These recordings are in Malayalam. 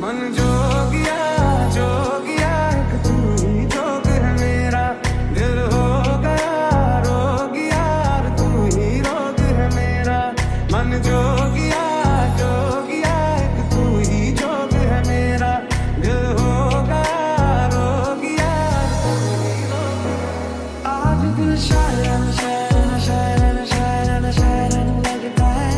मन जोगिया जोगिया एक तू ही जोग है मेरा। दिल हो गया रोगिया और तू ही रोग है मेरा। मन जोगिया जोगिया एक तू ही जोग है मेरा। दिल हो गया रोगिया और तू ही रोग है। आज दिल Sharon Sharon Sharon Sharon Sharon लगता है।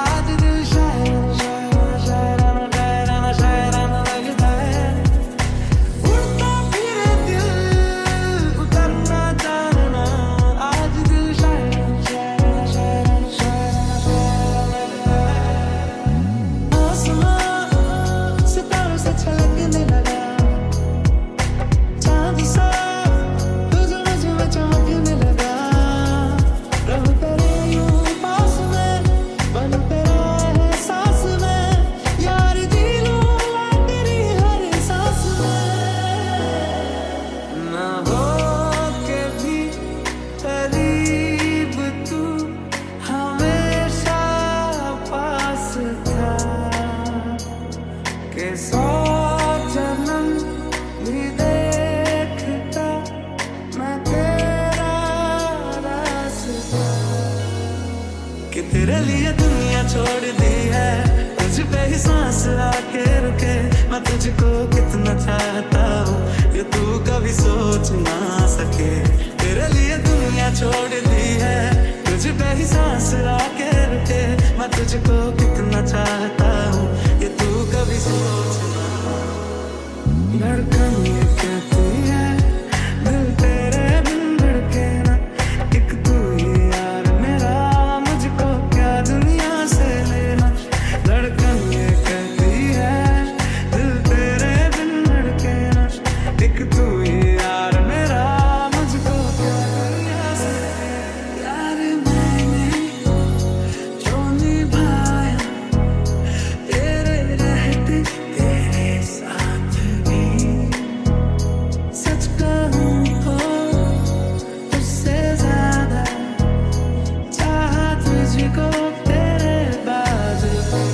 आज दिल Sharon Sharon Sharon Sharon Sharon लगता है। उड़ता फिरे दिल उतरना जानना। आज दिल Sharon Sharon Sharon Sharon Sharon लगता है। आसमां सितारों से छलकने लगा। चांद सा तुझ में चमकने लगा। रहूं तेरे यूं पास में बन तेरा एहसास में। यार जी लूं तेरी हर सांस में। ना हो के भी करीब तू हमेशा पास था। के 100 जन्म भी देखता मैं तेरा रास्ता। कि तेरे लिए दुनिया छोड़ दी है। तुझ पे ही सांस आके रुके। मैं तुझको कितना चाहता हूँ ये तू कभी सोच ना सके। तेरे लिए दुनिया छोड़ दी है। तुझ पे ही सांस आके रुके। मैं तुझको कितना चाहता हूँ ये तू कभी सोच ना। धड़कन ये कहती है दिल तेरे बिन धड़के ना। एक तू ही यार मेरा मुझको क्या दुनिया से लेना। धड़कन ये कहती है दिल तेरे बिन धड़के ना। एक तू ही यार मेरा मुझको क्या दुनिया से लेना। यार मैंने जो निभाया तेरे रहते तेरे साथ भी। सच कहूं तो उससे ज्यादा चाहा तुझको तेरे बाद भी।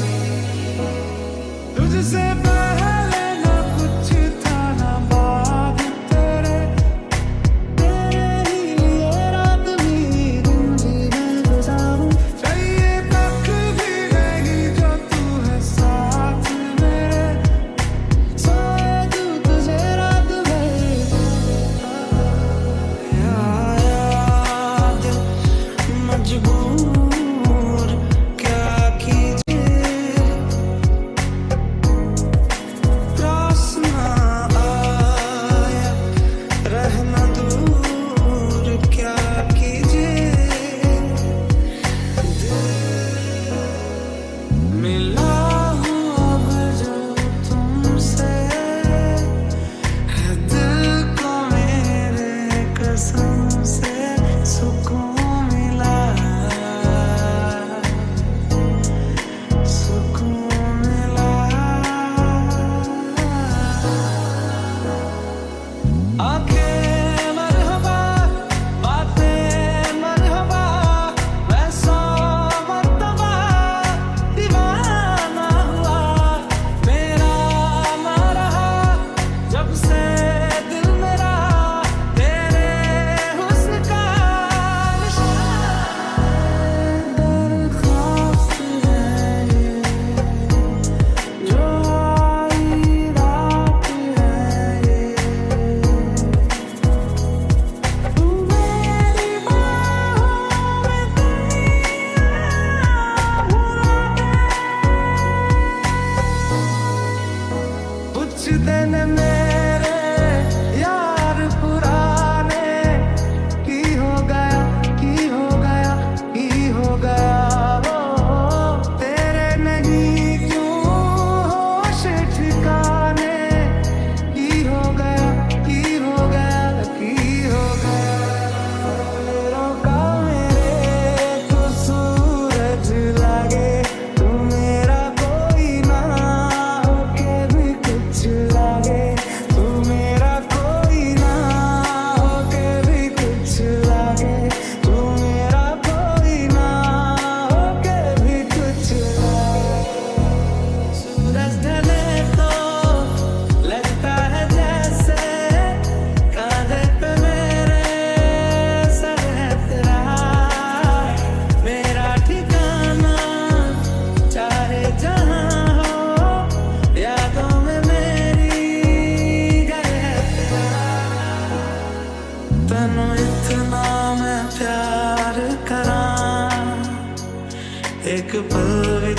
तुझसे पहले ना कुछ था ना बाद तेरे। तेरे ही लिए रात भी दिन भी मैं गुजारूं। चाहिए तक भी नहीं जो तू है साथ मेरे। सोए तू तुझे रात भर याद मजबूर क्या कीजिए। त्रास ना आया रहना दूर क्या कीजिए। मिला हूँ अब जो तुमसे है दिल को मेरे कसम से सुकून मिला। सुकून मिला। आंखें मरहबा बातें मरहबा। मैं 100 मर्तबा दीवाना हुआ। मेरा ना रहा जब से दिल मेरा तेरे हुस्न का निशान। दरख्वास्त है ये जो आई रात है ये। तू मेरी बाहों में दुनिया भुला दे। कुछ दिन मेरे यार पुराने की हो गया की हो गया की हो गया। वो तेरे नहीं क्यों होश ठिकाने की हो गया की हो गया की हो गया। रोका मेरे तो सूरज लागे तू मेरा कोई ना होके भी कुछ लागे।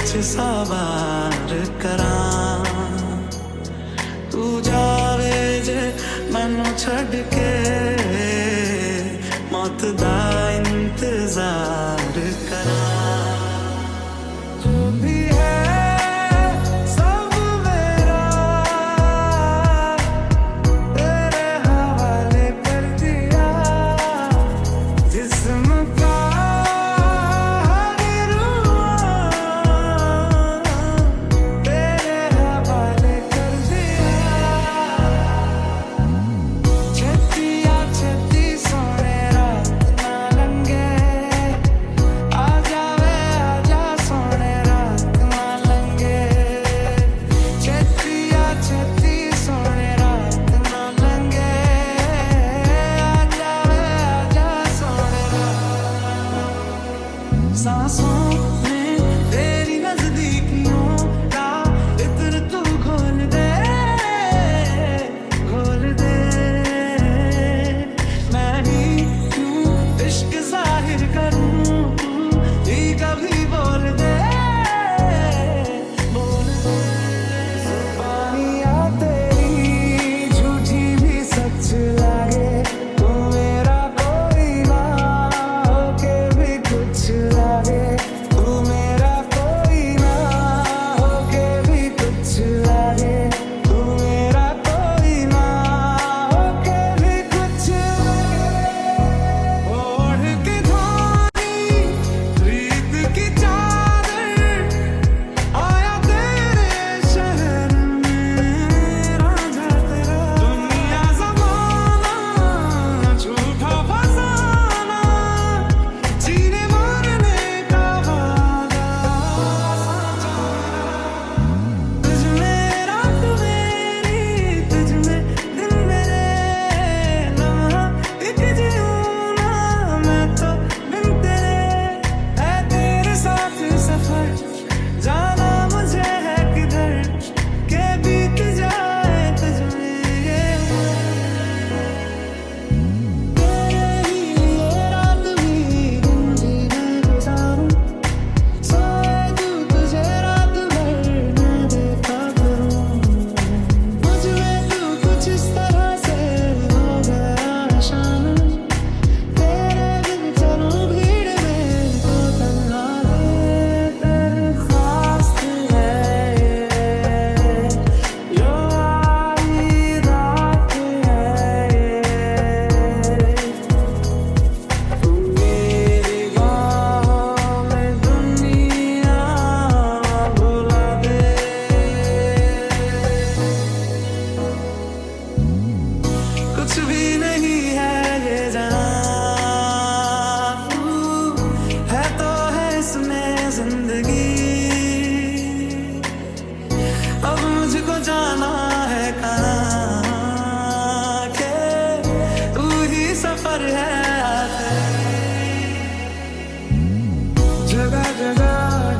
कुछ सवार करा तू जावे जे मैनू छड़ के मौत दा इंतजार करा जो भी है सब मेरा तेरे हवाले कर दिया जिस्म का हर तेरे हवाले कर दिया छतिया छती सोने रात ना लंगे आ जावे आजा सोने रात ना लंगे छतिया छती सोने रात ना लंगे आ जावे आजा सोने रात सांसों में तेरी नजदीकियों का इत्र तू खोल दे मैं ही क्यों इश्क जाहिर करूं तू ही कभी बोल दे जुबानियां तेरी झूठी भी सच लागे तू मेरा कोई ना होके भी कुछ लागे तू मेरा कोई ना होके भी कुछ लागे तू मेरा कोई ना होके भी कुछ लागे ओढ़ के धानी प्रीत की चादर आया तेरे शहर में रांझा तेरा दुनिया ज़माना झूठा फसाना जीने मरने का वादा तुझ में रात मेरी तुझ में दिन मेरे लम्हा एक जीऊं ना मैं तो बिन तेरे है तेरे साथ सफर जाना मुझे है किधर के बीत जाए तुझ में ये तेरे ही लिए रात भी दिन भी मैं गुजारूं सोए तू तुझे रात भर मैं देखा करूं मुझ में तू कुछ इस तरह से हो गया शामिल तेरे बिन चलूं भीड़ में तो तन्हा तेरे खास है यो आई रात है तू मेरी बाहों में दुनिया भुला दे कुछ भी नहीं है ये जहां है तो है इसमें जिंदगी अब मुझको जाना है कहाँ के तू ही सफर है आखिरी जगह जगह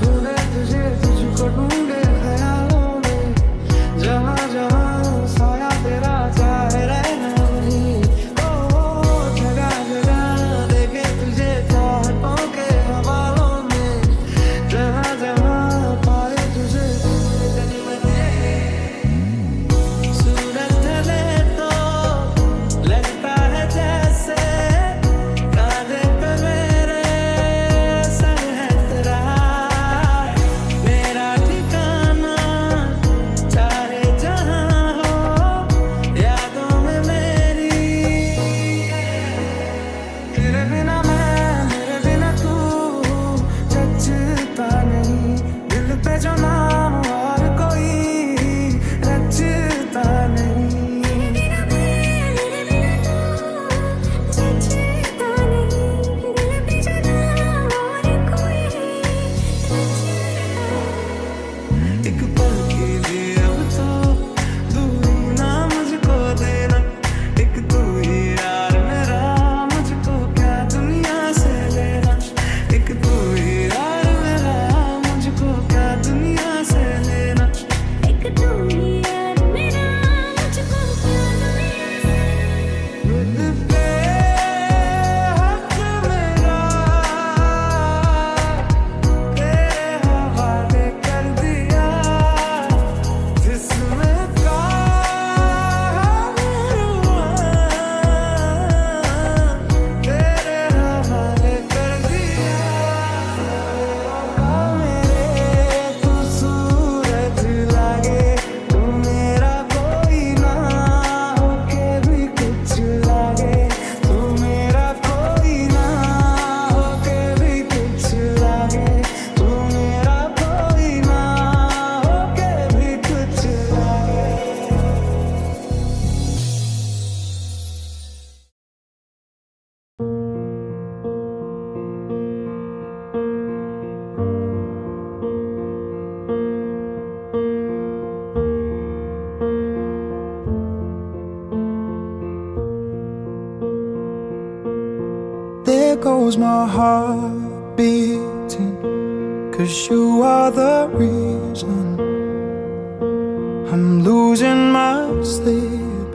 ढूंढे तुझे तुझको ढूंढे ख्यालों में जहाँ जहाँ साया तेरा चाहे रहना वहीं there goes my heart beating, 'cause you are the reason I'm losing my sleep.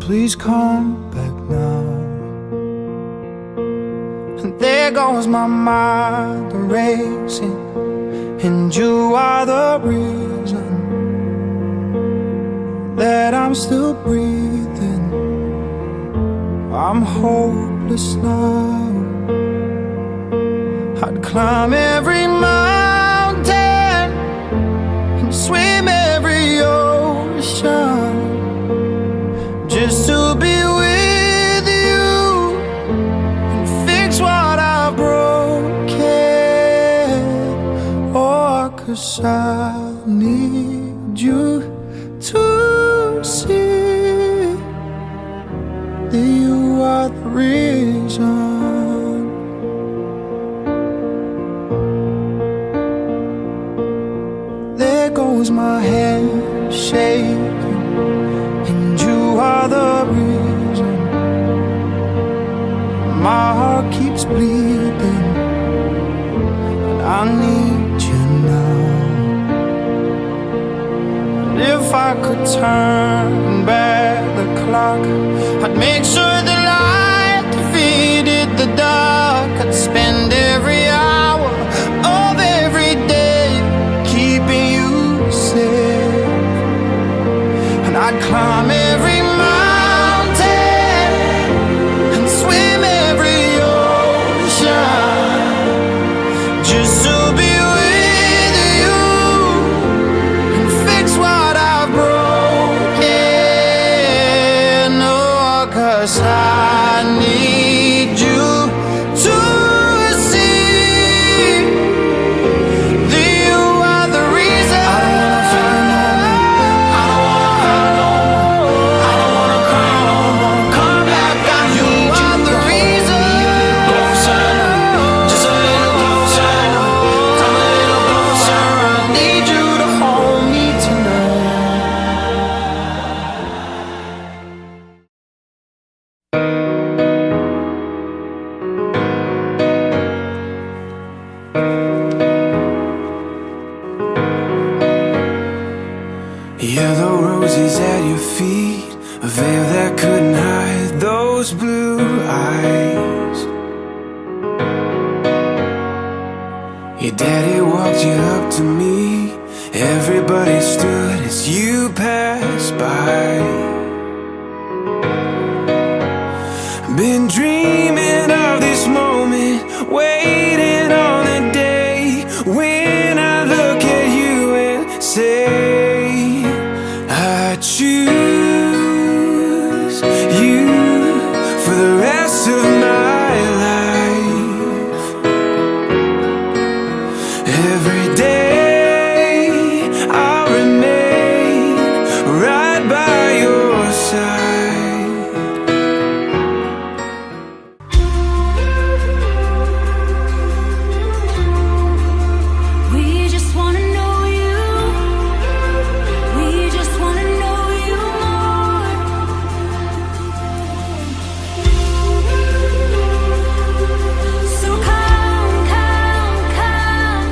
Please come back now. And there goes my mind racing, and you are the reason that I'm still breathing. I'm hopeless now. I'd climb every mountain and swim every ocean just to be with you and fix what I've broken. Oh, 'cause I need you to see that you are the reason. There goes my hand shaking, and you are the reason. My heart keeps bleeding, and I need you now. And if I could turn back the clock, I'd make sure the light defeated the dark. I'd spend every hour of every day keeping you safe, and I'd climb every mountain and swim every ocean just to be with you and fix what I've broken. Oh, 'cause I need you to see that you are the reason. I don't wanna fight no more. I don't wanna cry no more. Come back, I need you. You are the reason. Closer, just a little closer. Come a little closer. I need you to hold me tonight. Yellow roses at your feet, a veil that couldn't hide those blue eyes. Your daddy walked you up to me. Everybody stood as you passed by. Been dreaming of this moment, waiting on a day when I look at you and say, I choose you for the rest of my life. Every day I'll remain right by your side. We just wanna know you. We just wanna know you more. So come, come, come.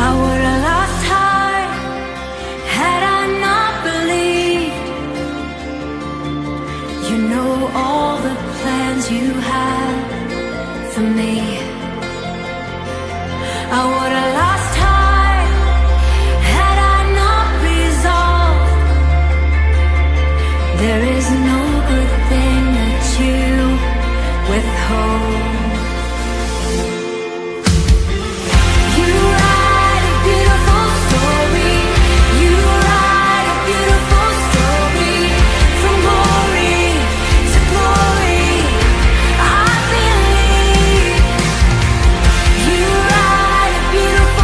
I would've lost heart had I not believed. You know all the plans you had for me. I would've lost heart had I not resolved. There is no good thing that you withhold. You write a beautiful story. You write a beautiful story. From glory to glory, I believe. You write a beautiful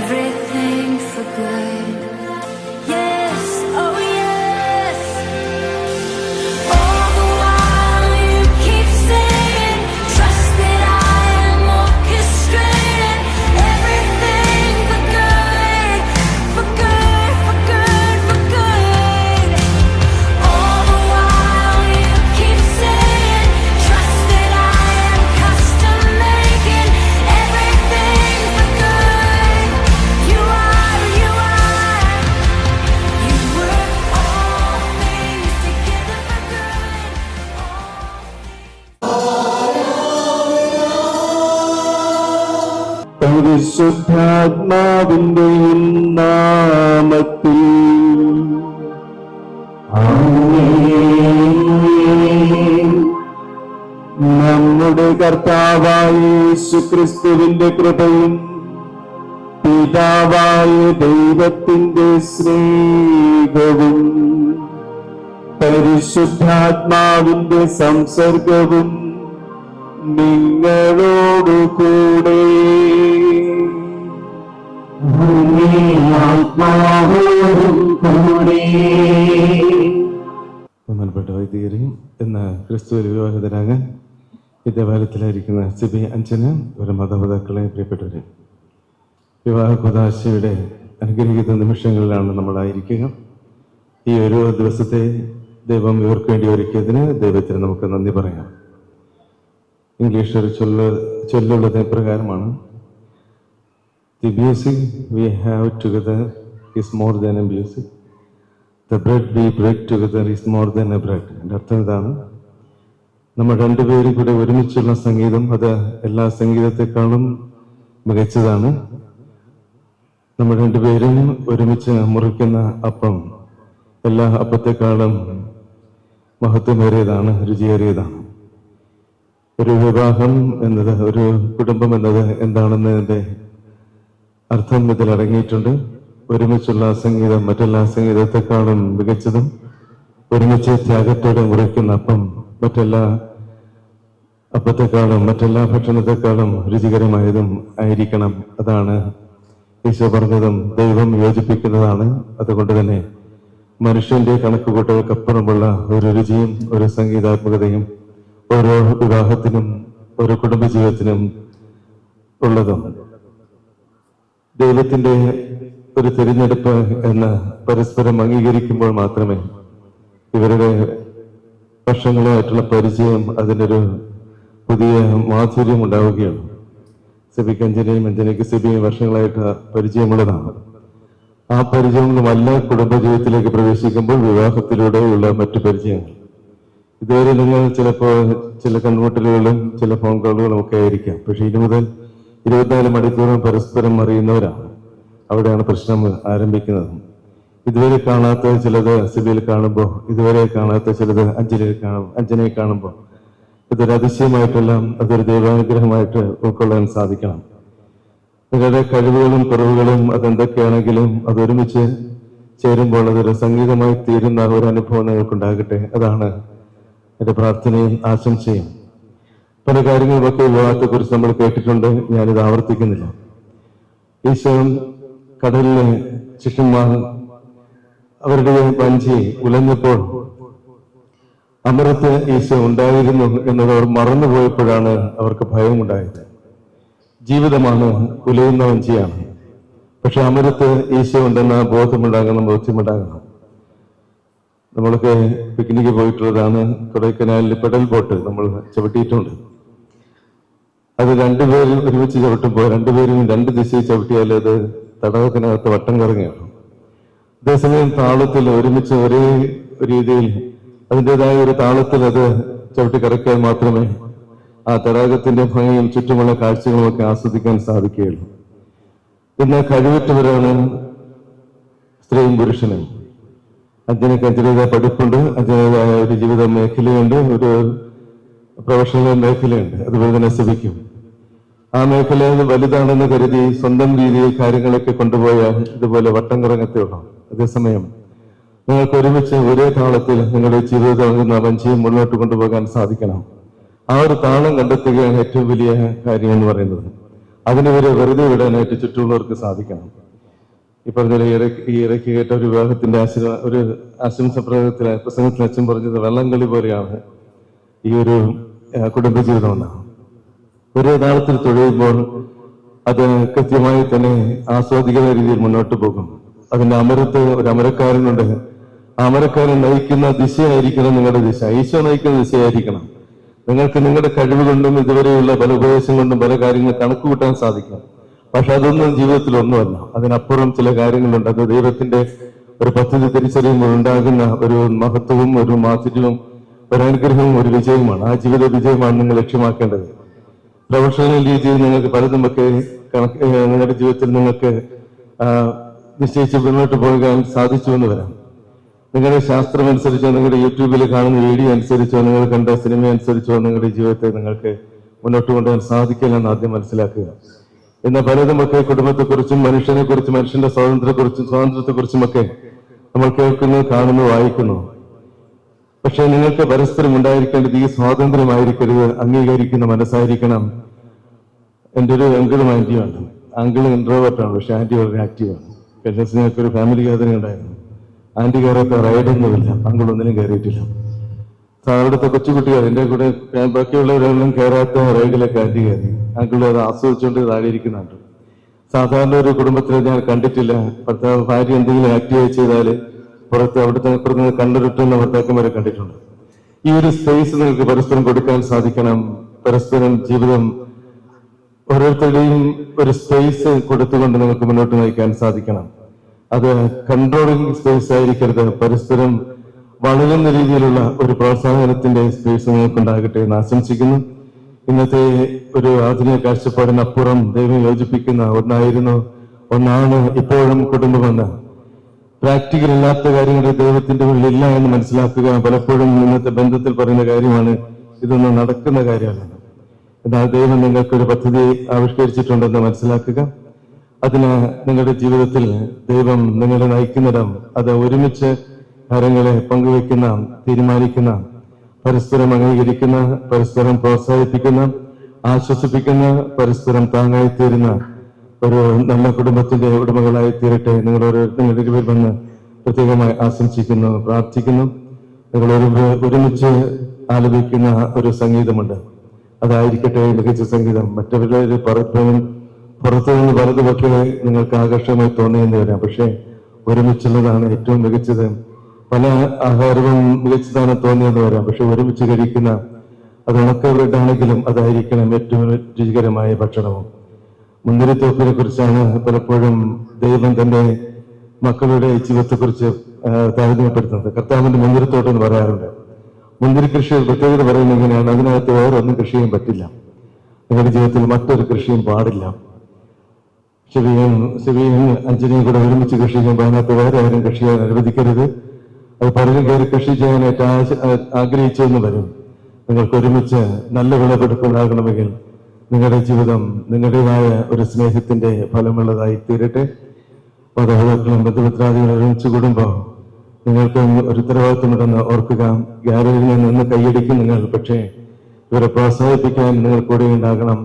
everything for good. Yes, oh yes. All the while you keep saying, trust that I am orchestrating everything for good, for good, for good, for good. All the while you keep saying, trust that I am custom making everything for good. You are, you work all things together for good. പരിശുദ്ധാത്മാവിന്റെയും നാമത്തിൽ ആമേൻ. നമ്മുടെ കർത്താവായ യേശുക്രിസ്തുവിന്റെ കൃപയും പിതാവായ ദൈവത്തിന്റെ സ്നേഹവും പരിശുദ്ധാത്മാവിന്റെ സംസർഗവും നിങ്ങളോടുകൂടെ. ബഹുമാനപ്പെട്ട വൈദികരെയും ഇന്ന് ക്രിസ്തുവിൽ വിവാഹിതരാകാൻ ഈ ദേവാലയത്തിലായിരിക്കുന്ന സിബി അഞ്ചന് ഒരു മാതാപിതാക്കളെ പ്രിയപ്പെട്ടവരെ, വിവാഹ കുദാശയുടെ അനുഗ്രഹീത നിമിഷങ്ങളിലാണ് നമ്മളായിരിക്കുക. ഈ ഓരോ ദിവസത്തെ ദൈവം ഇവർക്ക് വേണ്ടി ഒരുക്കിയതിന് ദൈവത്തിന് നമുക്ക് നന്ദി പറയാം. ഇംഗ്ലീഷ് ഒരു ചൊല്ലുള്ളത് പ്രകാരമാണ്, The music we have together is more than a music. The bread we break together is more than a bread. എൻ്റെ അർത്ഥം ഇതാണ്, നമ്മൾ രണ്ടുപേരും കൂടെ ഒരുമിച്ചുള്ള സംഗീതം അത് എല്ലാ സംഗീതത്തെക്കാളും മികച്ചതാണ്. നമ്മൾ രണ്ടുപേരും ഒരുമിച്ച് മുറിക്കുന്ന അപ്പം എല്ലാ അപ്പത്തെക്കാളും മഹത്വമേറിയതാണ്, രുചിയേറിയതാണ്. ഒരു വിവാഹം എന്നത്, ഒരു കുടുംബം എന്നത് എന്താണെന്നതിൻ്റെ അർത്ഥം ഇതിൽ അടങ്ങിയിട്ടുണ്ട്. ഒരുമിച്ചുള്ള സംഗീതം മറ്റെല്ലാ സംഗീതത്തെക്കാളും മികച്ചതും, ഒരുമിച്ച് ത്യാഗത്തോടെ മുറിക്കുന്ന അപ്പം മറ്റെല്ലാ അപ്പത്തെക്കാളും മറ്റെല്ലാ ഭക്ഷണത്തെക്കാളും രുചികരമായതും ആയിരിക്കണം. അതാണ് ഈശോ പറഞ്ഞതും ദൈവം യോജിപ്പിക്കുന്നതാണ്. അതുകൊണ്ട് തന്നെ മനുഷ്യന്റെ കണക്കുകൂട്ടൽക്കപ്പുറമുള്ള ഒരു രുചിയും ഒരു സംഗീതാത്മകതയും ഓരോ വിവാഹത്തിനും ഓരോ കുടുംബജീവിതത്തിനും ഉള്ളതും. ദൈവത്തിന്റെ ഒരു തിരഞ്ഞെടുപ്പ് എന്ന് പരസ്പരം അംഗീകരിക്കുമ്പോൾ മാത്രമേ ഇവരുടെ വർഷങ്ങളായിട്ടുള്ള പരിചയം അതിനൊരു പുതിയ മാധുര്യം ഉണ്ടാവുകയുള്ളൂ. സിബിക്ക് അഞ്ജനയും അഞ്ജനയ്ക്ക് സിബിയും വർഷങ്ങളായിട്ട് പരിചയമുള്ളതാണ്. ആ പരിചയങ്ങളുമല്ല കുടുംബജീവിതത്തിലേക്ക് പ്രവേശിക്കുമ്പോൾ വിവാഹത്തിലൂടെയുള്ള മറ്റു പരിചയങ്ങൾ. ഇതുവരെ നിങ്ങൾ ചിലപ്പോൾ ചില കൺമുട്ടലുകളും ചില ഫോൺ കോളുകളും ഒക്കെ ആയിരിക്കാം. പക്ഷെ ഇനി മുതൽ 24 മണിക്കൂറും പരസ്പരം അറിയുന്നവരാണ്. അവിടെയാണ് പ്രശ്നം ആരംഭിക്കുന്നത്. ഇതുവരെ കാണാത്ത ചിലത് സിബിയിൽ കാണുമ്പോൾ, ഇതുവരെ കാണാത്ത ചിലത് അഞ്ജനയെ കാണുമ്പോൾ ഇതൊരു അതിശയമായിട്ടെല്ലാം അതൊരു ദൈവാനുഗ്രഹമായിട്ട് ഉൾക്കൊള്ളാൻ സാധിക്കണം. നിങ്ങളുടെ കഴിവുകളും കുറവുകളും അതെന്തൊക്കെയാണെങ്കിലും അതൊരുമിച്ച് ചേരുമ്പോൾ അതൊരു സംഗീതമായി തീരുന്ന ഒരു അനുഭവം നിങ്ങൾക്കുണ്ടാകട്ടെ. അതാണ് എൻ്റെ പ്രാർത്ഥനയും ആശംസയും. പല കാര്യങ്ങളുമൊക്കെ വിവാഹത്തെക്കുറിച്ച് നമ്മൾ കേട്ടിട്ടുണ്ട്, ഞാനിത് ആവർത്തിക്കുന്നില്ല. ഈശോ കടലിലെ ശിഷ്യന്മാർ അവരുടെ വഞ്ചി ഉലഞ്ഞപ്പോൾ അമരത്ത് ഈശോ ഉണ്ടായിരുന്നു എന്നത് അവർ മറന്നുപോയപ്പോഴാണ് അവർക്ക് ഭയമുണ്ടായത്. ജീവിതമാണ് ഉലയുന്ന വഞ്ചിയാണ്, പക്ഷെ അമരത്ത് ഈശോ ഉണ്ടെന്ന ബോധ്യമുണ്ടാകണം. നമ്മളൊക്കെ പിക്നിക്ക് പോയിട്ടുള്ളതാണ്. കൊടൈക്കനാലിൽ പെഡൽ ബോട്ട് നമ്മൾ ചവിട്ടിയിട്ടുണ്ട്. അത് രണ്ടുപേരും ഒരുമിച്ച് ചവിട്ടുമ്പോൾ രണ്ടുപേരും രണ്ട് ദിശയിൽ ചവിട്ടിയാൽ അത് തടാകത്തിനകത്ത് വട്ടം കറങ്ങുകയാണ്. അതേസമയം താളത്തിൽ ഒരുമിച്ച് ഒരേ രീതിയിൽ അതിൻ്റെതായ ഒരു താളത്തിൽ അത് ചവിട്ടി കറക്കിയാൽ മാത്രമേ ആ തടാകത്തിന്റെ ഭംഗിയും ചുറ്റുമുള്ള കാഴ്ചകളും ഒക്കെ ആസ്വദിക്കാൻ സാധിക്കുകയുള്ളൂ. ഇന്ന് കഴിവുറ്റവരാണ് സ്ത്രീയും പുരുഷനും. അഞ്ജനയ്ക്ക് അഞ്ജനേതായ പഠിപ്പുണ്ട്, അഞ്ജനേതായ ഒരു ജീവിത മേഖലയുണ്ട്, ഒരു പ്രൊഫഷണൽ മേഖലയുണ്ട്. അതുപോലെ തന്നെ സിബിക്കും ആ മേഖല വലുതാണെന്ന് കരുതി സ്വന്തം രീതിയിൽ കാര്യങ്ങളൊക്കെ കൊണ്ടുപോയാൽ ഇതുപോലെ വട്ടം കറങ്ങത്തേ ഉള്ളൂ. അതേസമയം നിങ്ങൾക്ക് ഒരുമിച്ച് ഒരേ താളത്തിൽ നിങ്ങളുടെ ജീവിതത്തിൽ വഞ്ചിയും മുന്നോട്ട് കൊണ്ടുപോകാൻ സാധിക്കണം. ആ ഒരു താളം കണ്ടെത്തുകയാണ് ഏറ്റവും വലിയ കാര്യം എന്ന് പറയുന്നത്. അതിനിവരെ വെറുതെ വിടാനായിട്ട് ചുറ്റുമുള്ളവർക്ക് സാധിക്കണം. ഈ പറഞ്ഞ ഈ ഇടയ്ക്ക് കേട്ട ഒരു വിവാഹത്തിന്റെ ഒരു ആശംസ പ്രസംഗത്തിൽ അച്ഛൻ പറഞ്ഞത് വള്ളംകളി പോലെയാണ് ഈ ഒരു കുടുംബജീവിതം എന്നാണ്. ഒരു യഥാർത്ഥത്തിൽ തുഴയുമ്പോൾ അത് കൃത്യമായി തന്നെ ആസ്വാദിക്കുന്ന രീതിയിൽ മുന്നോട്ട് പോകും. അതിന്റെ അമരത്ത് ഒരു അമരക്കാരനുണ്ട്. ആ അമരക്കാരൻ നയിക്കുന്ന ദിശയായിരിക്കണം നിങ്ങളുടെ ദിശ. ഈശോ നയിക്കുന്ന ദിശയായിരിക്കണം. നിങ്ങൾക്ക് നിങ്ങളുടെ കഴിവ് കൊണ്ടും ഇതുവരെയുള്ള പല ഉപദേശം കൊണ്ടും പല കാര്യങ്ങൾ കണക്ക് കൂട്ടാൻ സാധിക്കും. പക്ഷെ അതൊന്നും ജീവിതത്തിൽ ഒന്നുമല്ല. അതിനപ്പുറം ചില കാര്യങ്ങളുണ്ട്. അത് ദൈവത്തിന്റെ ഒരു പദ്ധതി തിരിച്ചറിയുമ്പോൾ ഉണ്ടാകുന്ന ഒരു മഹത്വവും ഒരു മാധുര്യവും ഒരു അനുഗ്രഹവും ഒരു വിജയവുമാണ്. ആ ജീവിത വിജയമാണ് നിങ്ങൾ ലക്ഷ്യമാക്കേണ്ടത്. പ്രൊഫഷണൽ രീതിയിൽ നിങ്ങൾക്ക് പലതുമൊക്കെ നിങ്ങളുടെ ജീവിതത്തിൽ നിങ്ങൾക്ക് നിശ്ചയിച്ച് മുന്നോട്ട് പോകാൻ സാധിച്ചു എന്ന് വരാം. നിങ്ങളുടെ ശാസ്ത്രം അനുസരിച്ചോ നിങ്ങളുടെ യൂട്യൂബിൽ കാണുന്ന വീഡിയോ അനുസരിച്ചോ നിങ്ങൾ കണ്ട സിനിമ അനുസരിച്ചോ നിങ്ങളുടെ ജീവിതത്തെ നിങ്ങൾക്ക് മുന്നോട്ട് കൊണ്ടുപോകാൻ സാധിക്കില്ലെന്ന് ആദ്യം മനസ്സിലാക്കുക. എന്നാൽ പലതുമൊക്കെ കുടുംബത്തെക്കുറിച്ചും മനുഷ്യനെക്കുറിച്ചും മനുഷ്യന്റെ സ്വാതന്ത്ര്യത്തെക്കുറിച്ചുമൊക്കെ നമ്മൾ കേൾക്കുന്നു, കാണുന്നു, വായിക്കുന്നു. പക്ഷെ നിങ്ങൾക്ക് പരസ്പരം ഉണ്ടായിരിക്കേണ്ടത് ഈ സ്വാതന്ത്ര്യമായിരിക്കരുത്, അംഗീകരിക്കുന്ന മനസ്സായിരിക്കണം. എൻ്റെ ഒരു അങ്കിളും ആന്റിയുമാണ്. അങ്കിൾ ഇൻട്രോവേർട്ടാണ്, പക്ഷെ ആന്റി വളരെ ആക്റ്റീവാണ്. കഴിഞ്ഞ ദിവസം ഞങ്ങൾക്കൊരു ഫാമിലി ഗാദറിംഗ് ഉണ്ടായിരുന്നു. ആന്റി കയറാത്ത റൈഡൊന്നുമില്ല, അങ്കിളൊന്നിനും കയറിയിട്ടില്ല. അവിടുത്തെ കൊച്ചുകുട്ടികൾ എൻ്റെ കൂടെ ബാക്കിയുള്ളവരെല്ലാം കയറാത്ത റൈഡിലൊക്കെ ആന്റി കയറി. അങ്കിൾ അത് ആസ്വദിച്ചുകൊണ്ട് താഴെ ഇരിക്കുന്നുണ്ട്. സാധാരണ ഒരു കുടുംബത്തിൽ ഞാൻ കണ്ടിട്ടില്ല. ഭർത്താവ് ഭാര്യ എന്തെങ്കിലും ആക്റ്റീവായി ചെയ്താല് അവിടുത്തെ കണ്ണുരുട്ടുന്ന ഭർത്താക്കന്മാരെ കണ്ടിട്ടുണ്ട്. ഈ ഒരു സ്പേസ് നിങ്ങൾക്ക് പരസ്പരം കൊടുക്കാൻ സാധിക്കണം. പരസ്പരം ജീവിതം ഓരോരുത്തരുടെയും ഒരു സ്പേസ് കൊടുത്തുകൊണ്ട് നിങ്ങൾക്ക് മുന്നോട്ട് നയിക്കാൻ സാധിക്കണം. അത് കൺട്രോളിംഗ് സ്പേസ് ആയിരിക്കരുത്. പരസ്പരം വളരുന്ന രീതിയിലുള്ള ഒരു പ്രോത്സാഹനത്തിന്റെ സ്പേസ് നിങ്ങൾക്കുണ്ടാകട്ടെ എന്ന് ആശംസിക്കുന്നു. ഇന്നത്തെ ഒരു ആധുനിക കാഴ്ചപ്പാടിനപ്പുറം ദൈവം യോജിപ്പിക്കുന്ന ഒന്നാണ് ഇപ്പോഴും കുടുംബമെന്ന്. പ്രാക്ടിക്കൽ അല്ലാത്ത കാര്യങ്ങൾ ദൈവത്തിന്റെ ഉള്ളിലില്ല എന്ന് മനസ്സിലാക്കുക പലപ്പോഴും ഇന്നത്തെ ബന്ധത്തിൽ പറയുന്ന കാര്യമാണ്. ഇതൊന്നും നടക്കുന്ന കാര്യമല്ല. എന്നാൽ ദൈവം നിങ്ങൾക്കൊരു പദ്ധതി ആവിഷ്കരിച്ചിട്ടുണ്ടെന്ന് മനസ്സിലാക്കുക. അതിന് നിങ്ങളുടെ ജീവിതത്തിൽ ദൈവം നിങ്ങളെ നയിക്കുന്നിടം അത് ഒരുമിച്ച് കാര്യങ്ങളെ പങ്കുവെക്കുന്ന, തീരുമാനിക്കുന്ന, പരസ്പരം അംഗീകരിക്കുന്ന, പരസ്പരം പ്രോത്സാഹിപ്പിക്കുന്ന, ആശ്വസിപ്പിക്കുന്ന, പരസ്പരം താങ്ങായിത്തീരുന്ന ഒരു നല്ല കുടുംബത്തിന്റെ ഉടമകളായി തീരട്ടെ. നിങ്ങളുടെ ഇരുവരും വന്ന് പ്രത്യേകമായി ആശംസിക്കുന്നു, പ്രാർത്ഥിക്കുന്നു. നിങ്ങൾ ഒരുമിച്ച് ആലപിക്കുന്ന ഒരു സംഗീതമുണ്ട്. അതായിരിക്കട്ടെ മികച്ച സംഗീതം. മറ്റവരുടെ പുറത്തു നിന്ന് പലതുമൊക്കെ നിങ്ങൾക്ക് ആകർഷകമായി തോന്നിയെന്ന് വരാം. പക്ഷെ ഒരുമിച്ചുള്ളതാണ് ഏറ്റവും മികച്ചത്. പല ആഹാരവും മികച്ചതാണ് തോന്നിയെന്ന് വരാം. പക്ഷെ ഒരുമിച്ച് കഴിക്കുന്ന അത് ഉണക്കവരുടാണെങ്കിലും അതായിരിക്കണം ഏറ്റവും രുചികരമായ ഭക്ഷണവും. മുന്തിരിത്തോപ്പിനെ കുറിച്ചാണ് പലപ്പോഴും ദൈവം തന്റെ മക്കളുടെ ജീവിതത്തെക്കുറിച്ച് താരതമ്യപ്പെടുത്തുന്നത്. കർത്താവിന്റെ മുന്തിരിത്തോട്ടം എന്ന് പറയാറുണ്ട്. മുന്തിരി കൃഷി പ്രത്യേകത പറയുന്നത് എങ്ങനെയാണ്? അതിനകത്ത് വേറെ ഒന്നും കൃഷി ചെയ്യാൻ പറ്റില്ല. നിങ്ങളുടെ ജീവിതത്തിൽ മറ്റൊരു കൃഷിയും പാടില്ല. ശിവയും അഞ്ജനിയും കൂടെ ഒരുമിച്ച് കൃഷി ചെയ്യുമ്പോൾ അതിനകത്ത് വേറെ ആരും കൃഷി ചെയ്യാൻ അനുവദിക്കരുത്. അത് പലരും കയറി കൃഷി ചെയ്യാനായിട്ട് ആഗ്രഹിച്ചു എന്ന് വരും. നിങ്ങൾക്ക് ഒരുമിച്ച് നല്ല വിളവെടുപ്പുണ്ടാകണമെങ്കിൽ നിങ്ങളുടെ ജീവിതം നിങ്ങളുടേതായ ഒരു സ്നേഹത്തിന്റെ ഫലമുള്ളതായി തീരട്ടെ. മാതാപിതാക്കളും ബന്ധുമിത്രാദികളും ഒരുമിച്ച് കൂടുമ്പോൾ നിങ്ങൾക്ക് ഒരു ഉത്തരവാദിത്വമുണ്ടെന്ന് ഓർക്കുക. ഗ്യാലറിയിൽ നിന്ന് കൈയടിക്കും നിങ്ങൾ, പക്ഷേ ഇവരെ പ്രോത്സാഹിപ്പിക്കാൻ നിങ്ങൾ കൂടെ ഉണ്ടാകണം.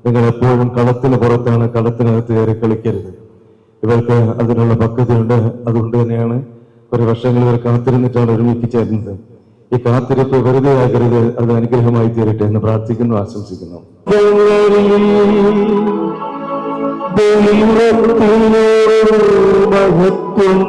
നിങ്ങൾ എപ്പോഴും കളത്തിന് പുറത്താണ്, കളത്തിനകത്ത് കയറി കളിക്കരുത്. ഇവർക്ക് അതിനുള്ള പക്വതയുണ്ട്. അതുകൊണ്ട് തന്നെയാണ് ഒരു വർഷങ്ങൾ ഇവർ കാത്തിരുന്നിട്ടാണ് ഒരുമിച്ച് ചേരുന്നത്. ഈ കാത്തിരിപ്പ് വെറുതെ ആകരുത്. അത് അനുഗ്രഹമായി തീരട്ടെ എന്ന് പ്രാർത്ഥിക്കുന്നു, ആശംസിക്കുന്നു. മഹത്വം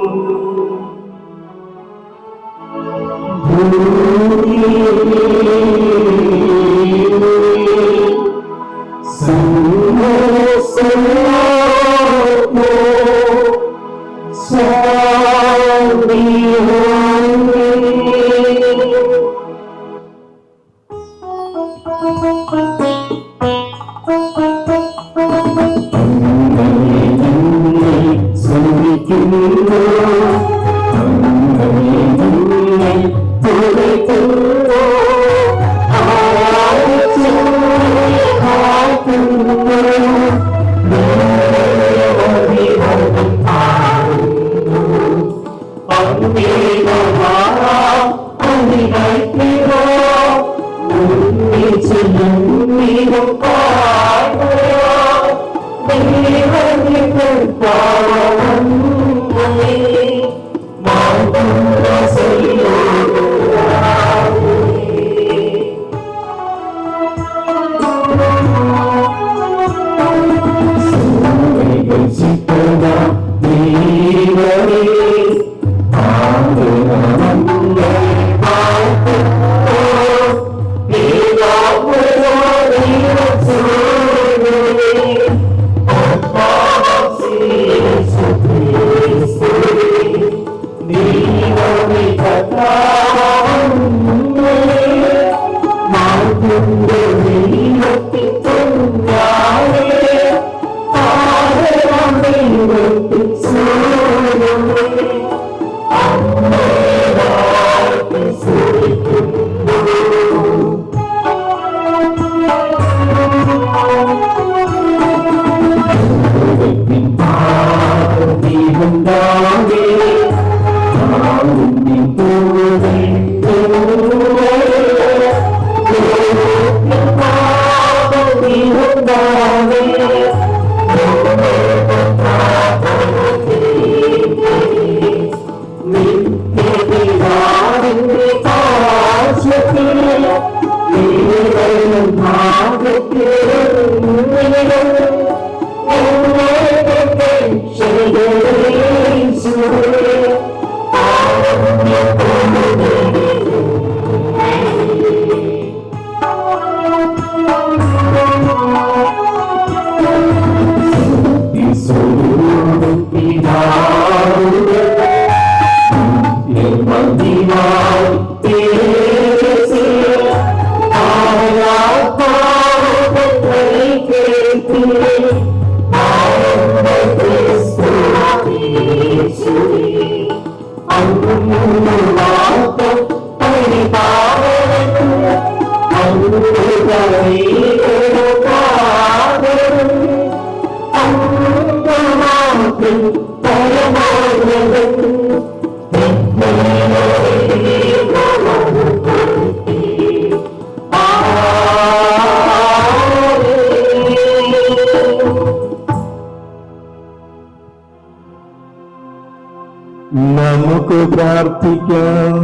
നമുക്ക് പ്രാർത്ഥിക്കാം.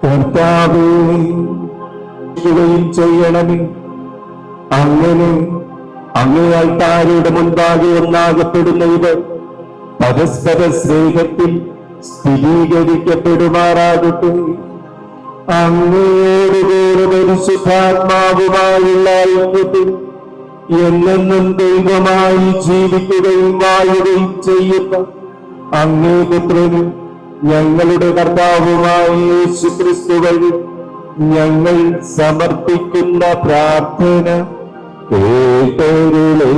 കർത്താവേ, ചെയ്യണമേ. അങ്ങനെ അങ്ങേ ആൾക്കാരുടെ മുൻപാകെ ഒന്നാകപ്പെടുന്ന ഇവർ പരസ്പര സ്നേഹത്തിൽ സ്ഥിരീകരിക്കപ്പെടുമാറാകട്ടെ. അങ്ങയോടുകൂടെ പരിശുദ്ധാത്മാവുമായുള്ള ഐക്യത്തിൽ എന്നെന്നും ദൈവമായി ജീവിക്കുകയും വാഴുകയും ചെയ്യുന്ന അങ്ങേ പുത്രനും ഞങ്ങളുടെ കർത്താവുമായ യേശുക്രിസ്തു വഴി ഞങ്ങൾ സമർപ്പിക്കുന്ന പ്രാർത്ഥന കേട്ടരുളേണമേ.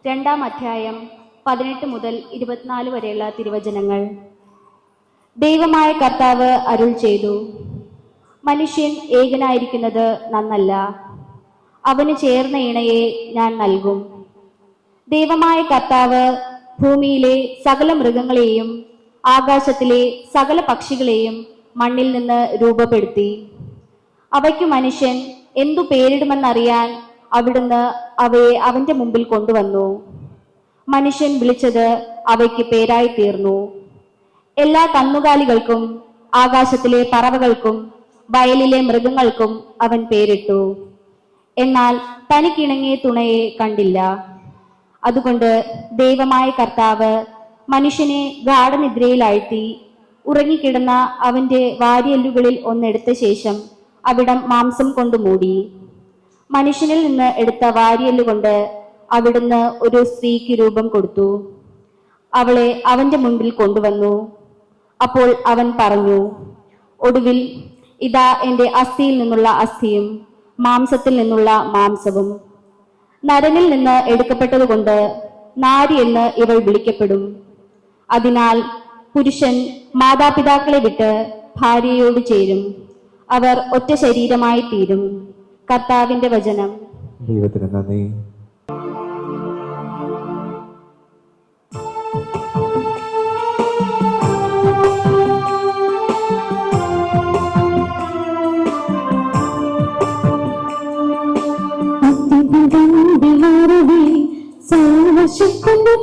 രണ്ടാം അധ്യായം 18 മുതൽ 24 വരെയുള്ള തിരുവചനങ്ങൾ. ദൈവമായ കർത്താവ് അരുൾ ചെയ്തു, മനുഷ്യൻ ഏകനായിരിക്കുന്നത് നന്നല്ല, അവന് ചേർന്ന ഇണയെ ഞാൻ നൽകും. ദൈവമായ കർത്താവ് ഭൂമിയിലെ സകല മൃഗങ്ങളെയും ആകാശത്തിലെ സകല പക്ഷികളെയും മണ്ണിൽ നിന്ന് രൂപപ്പെടുത്തി. അവയ്ക്കു മനുഷ്യൻ എന്തു പേരിടുമെന്നറിയാൻ അവിടുന്ന് അവയെ അവന്റെ മുമ്പിൽ കൊണ്ടുവന്നു. മനുഷ്യൻ വിളിച്ചത് അവയ്ക്ക് പേരായി തീർന്നു. എല്ലാ കന്നുകാലികൾക്കും ആകാശത്തിലെ പറവകൾക്കും വയലിലെ മൃഗങ്ങൾക്കും അവൻ പേരിട്ടു. എന്നാൽ തനിക്കിണങ്ങിയ തുണയെ കണ്ടില്ല. അതുകൊണ്ട് ദൈവമായ കർത്താവ് മനുഷ്യനെ ഗാഢനിദ്രയിലാഴ്ത്തി ഉറങ്ങിക്കിടന്ന അവന്റെ വാരിയെല്ലുകളിൽ ഒന്നെടുത്ത ശേഷം അവിടം മാംസം കൊണ്ട് മൂടി. മനുഷ്യനിൽ നിന്ന് എടുത്ത വാരിയെല്ലുകൊണ്ട് അവിടുന്ന് ഒരു സ്ത്രീക്ക് രൂപം കൊടുത്തു. അവളെ അവന്റെ മുൻപിൽ കൊണ്ടുവന്നു. അപ്പോൾ അവൻ പറഞ്ഞു, ഒടുവിൽ ഇതാ എന്റെ അസ്ഥിയിൽ നിന്നുള്ള അസ്ഥിയും മാംസത്തിൽ നിന്നുള്ള മാംസവും. നരനിൽ നിന്ന് എടുക്കപ്പെട്ടതുകൊണ്ട് നാരി എന്ന് ഇവൾ വിളിക്കപ്പെടും. അതിനാൽ പുരുഷൻ മാതാപിതാക്കളെ വിട്ട് ഭാര്യയോട് ചേരും, അവർ ഒറ്റ ശരീരമായി തീരും. കർത്താവിന്റെ വചനം. ദൈവത്തിന് നന്ദി. സർവശക്തന്റെ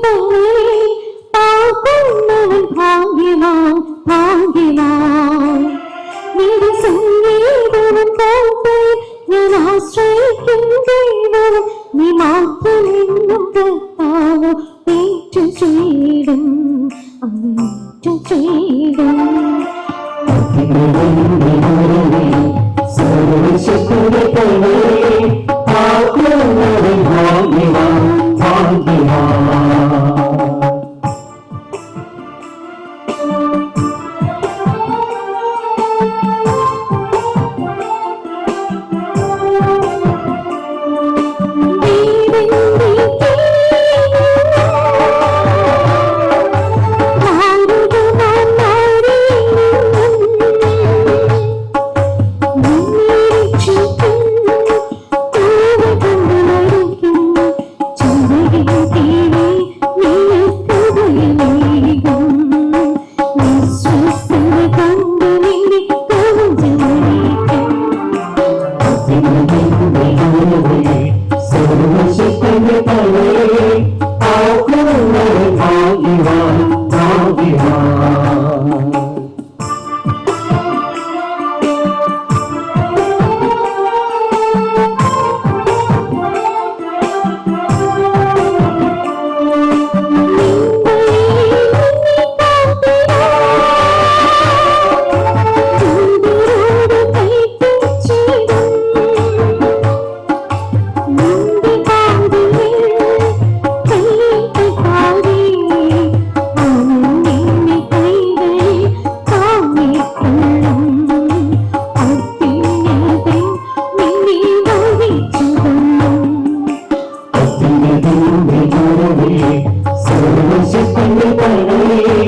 സർവശക്തന്റെ കരുണയെ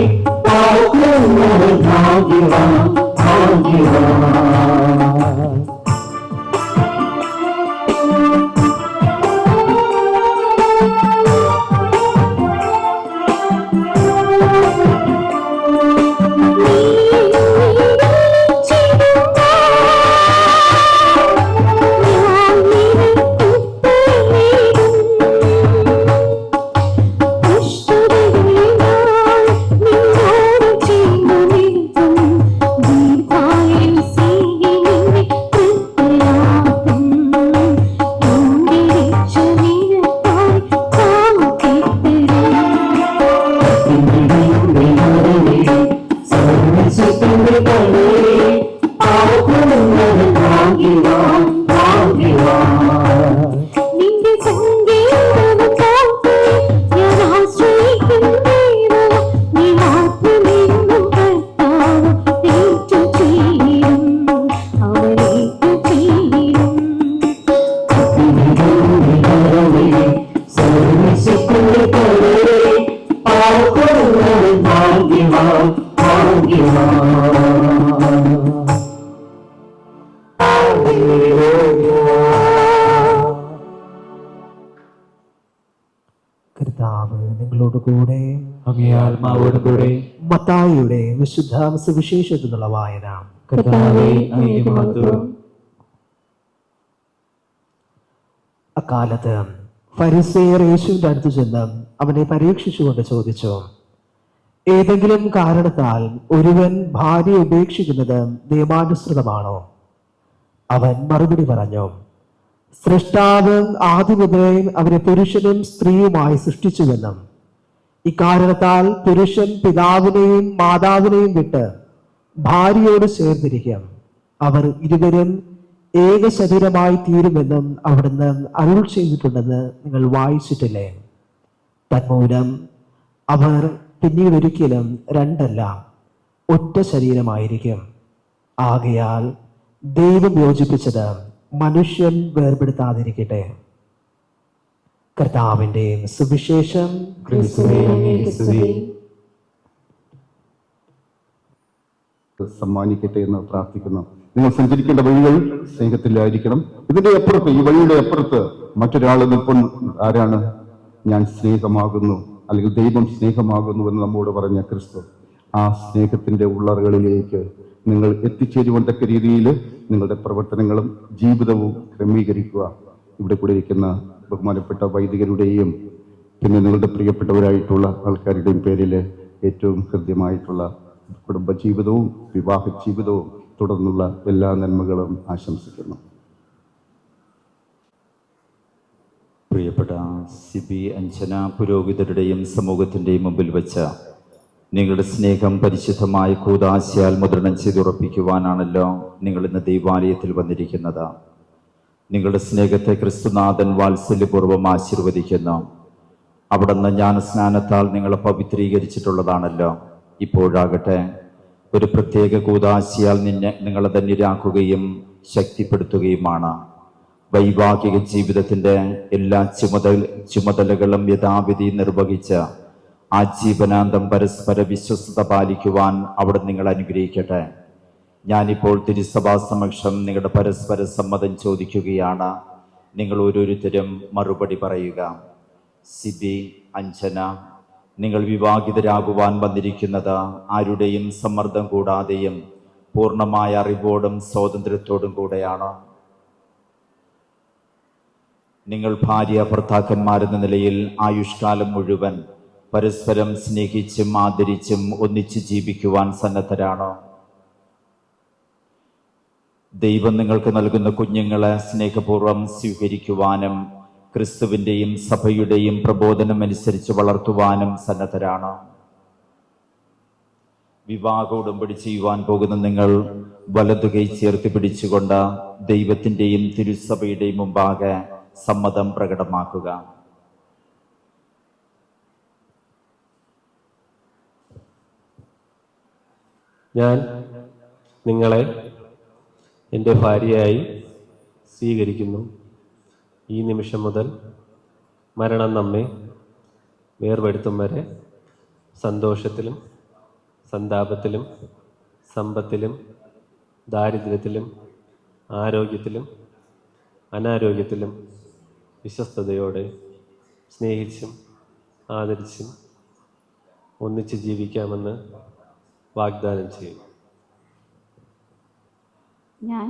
പാർക്കുന്നവർ ഭാഗ്യവാൻ ഭാഗ്യവാൻ. കർത്താവ് നിങ്ങളോട് കൂടെ, അങ്ങേ ആത്മാവോടുകൂടെ. മത്തായിയുടെ വിശുദ്ധ സുവിശേഷത്തിൽ നിന്നുള്ള വായന. കർത്താവേ, അങ്ങേക്ക് മഹത്വം. അക്കാലത്ത് ഫരിസേയർ യേശുവിന്റെ അടുത്ത് ചെന്ന് അവനെ പരീക്ഷിച്ചുകൊണ്ട് ചോദിച്ചു, ഏതെങ്കിലും കാരണത്താൽ ഒരുവൻ ഭാര്യ ഉപേക്ഷിക്കുന്നത് നിയമാനുസൃതമാണോ? അവൻ മറുപടി പറഞ്ഞു, സൃഷ്ടാവ് ആദ്യം മുതലേ അവരെ പുരുഷനും സ്ത്രീയുമായി സൃഷ്ടിച്ചുവെന്നും ഇക്കാരണത്താൽ പുരുഷൻ പിതാവിനെയും മാതാവിനെയും വിട്ട് ഭാര്യയോട് ചേർന്നിരിക്കും, അവർ ഇരുവരും ഏക ശരീരമായി തീരുമെന്നും അവിടുന്ന് അരുൾ ചെയ്തിട്ടുണ്ടെന്ന് നിങ്ങൾ വായിച്ചിട്ടില്ലേ? തന്മൂലം അവർ പിന്നീട് ഒരിക്കലും രണ്ടല്ല ഒറ്റ ശരീരമായിരിക്കും. ആകയാൽ ദൈവം യോജിപ്പിച്ചത് മനുഷ്യൻ വേർപെടുത്താതിരിക്കട്ടെ. കർത്താവിന്റെ സുവിശേഷം. ക്രിസ്തുവേ, അങ്ങേക്ക് സ്തുതി. സമ്മാനിക്കട്ടെ എന്ന് പ്രാർത്ഥിക്കുന്നു. നിങ്ങൾ സഞ്ചരിക്കേണ്ട വഴികൾ സ്നേഹത്തിലായിരിക്കണം. ഇതിന്റെ അപ്പുറത്ത്, ഈ വഴിയുടെ അപ്പുറത്ത് മറ്റൊരാൾ നിൽപ്പുണ്ട്. ആരാണ്? ഞാൻ സ്നേഹമാകുന്നു, അല്ലെങ്കിൽ ദൈവം സ്നേഹമാകുന്നു എന്ന് നമ്മോട് പറഞ്ഞ ക്രിസ്തു. ആ സ്നേഹത്തിന്റെ ഉള്ളറകളിലേക്ക് നിങ്ങൾ എത്തിച്ചേരുവാൻ തക്ക രീതിയിൽ നിങ്ങളുടെ പ്രവർത്തനങ്ങളും ജീവിതവും ക്രമീകരിക്കുക. ഇവിടെ കൂടെ ഇരിക്കുന്ന ബഹുമാനപ്പെട്ട വൈദികരുടെയും പിന്നെ നിങ്ങളുടെ പ്രിയപ്പെട്ടവരായിട്ടുള്ള ആൾക്കാരുടെയും പേരിൽ ഏറ്റവും ഹൃദ്യമായിട്ടുള്ള കുടുംബജീവിതവും വിവാഹ ജീവിതവും തുടർന്നുള്ള എല്ലാ നന്മകളും ആശംസിക്കുന്നു. പ്രിയപ്പെട്ട സിബി, അഞ്ജന പുരോഹിതരുടെയും സമൂഹത്തിൻ്റെയും മുമ്പിൽ വെച്ച നിങ്ങളുടെ സ്നേഹം പരിശുദ്ധമായ കൂദാശയാൽ മുദ്രണം ചെയ്തുറപ്പിക്കുവാനാണല്ലോ നിങ്ങൾ ഇന്ന് ദൈവാലയത്തിൽ വന്നിരിക്കുന്നത്. നിങ്ങളുടെ സ്നേഹത്തെ ക്രിസ്തുനാഥൻ വാത്സല്യപൂർവ്വം ആശീർവദിക്കുന്നു. അവിടുന്ന് ജ്ഞാനസ്നാനത്താൽ നിങ്ങളെ പവിത്രീകരിച്ചിട്ടുള്ളതാണല്ലോ. ഇപ്പോഴാകട്ടെ ഒരു പ്രത്യേക കൂദാശയാൽ നിങ്ങളെ ധന്യരാക്കുകയും ശക്തിപ്പെടുത്തുകയുമാണ്. വൈവാഹിക ജീവിതത്തിൻ്റെ എല്ലാ ചുമതലകളും യഥാവിധി നിർവഹിച്ച് ആജീവനാന്തം പരസ്പര വിശ്വസ്തത പാലിക്കുവാൻ അവിടെ നിങ്ങൾ അനുഗ്രഹിക്കട്ടെ. ഞാനിപ്പോൾ തിരുസഭാ സമക്ഷം നിങ്ങളുടെ പരസ്പര സമ്മതം ചോദിക്കുകയാണ്. നിങ്ങൾ ഓരോരുത്തരും മറുപടി പറയുക. സിബി, അഞ്ജന, നിങ്ങൾ വിവാഹിതരാകുവാൻ വന്നിരിക്കുന്നത് ആരുടെയും സമ്മർദ്ദം കൂടാതെയും പൂർണ്ണമായ അറിവോടും സ്വാതന്ത്ര്യത്തോടും കൂടെയാണ്. നിങ്ങൾ ഭാര്യ ഭർത്താക്കന്മാരെന്ന നിലയിൽ ആയുഷ്കാലം മുഴുവൻ പരസ്പരം സ്നേഹിച്ചും ആദരിച്ചും ഒന്നിച്ച് ജീവിക്കുവാൻ സന്നദ്ധരാണ്. ദൈവം നിങ്ങൾക്ക് നൽകുന്ന കുഞ്ഞുങ്ങളെ സ്നേഹപൂർവ്വം സ്വീകരിക്കുവാനും ക്രിസ്തുവിൻ്റെയും സഭയുടെയും പ്രബോധനം അനുസരിച്ച് വളർത്തുവാനും സന്നദ്ധരാണ്. വിവാഹ ഉടമ്പടി ചെയ്യുവാൻ പോകുന്ന നിങ്ങൾ വലതുകൈ ചേർത്ത് പിടിച്ചുകൊണ്ട് ദൈവത്തിൻ്റെയും തിരുസഭയുടെയും മുമ്പാകെ സമ്മതം പ്രകടമാക്കുക. ഞാൻ നിങ്ങളെ എൻ്റെ ഭാര്യയായി സ്വീകരിക്കുന്നു. ഈ നിമിഷം മുതൽ മരണം നമ്മെ വേർപെടുത്തും വരെ സന്തോഷത്തിലും സന്താപത്തിലും സമ്പത്തിലും ദാരിദ്ര്യത്തിലും ആരോഗ്യത്തിലും അനാരോഗ്യത്തിലും വിശ്വസ്തയോടെ സ്നേഹിച്ചും ആദരിച്ചും ഒന്നിച്ച് ജീവിക്കാമെന്ന് വാഗ്ദാനം ചെയ്യും. ഞാൻ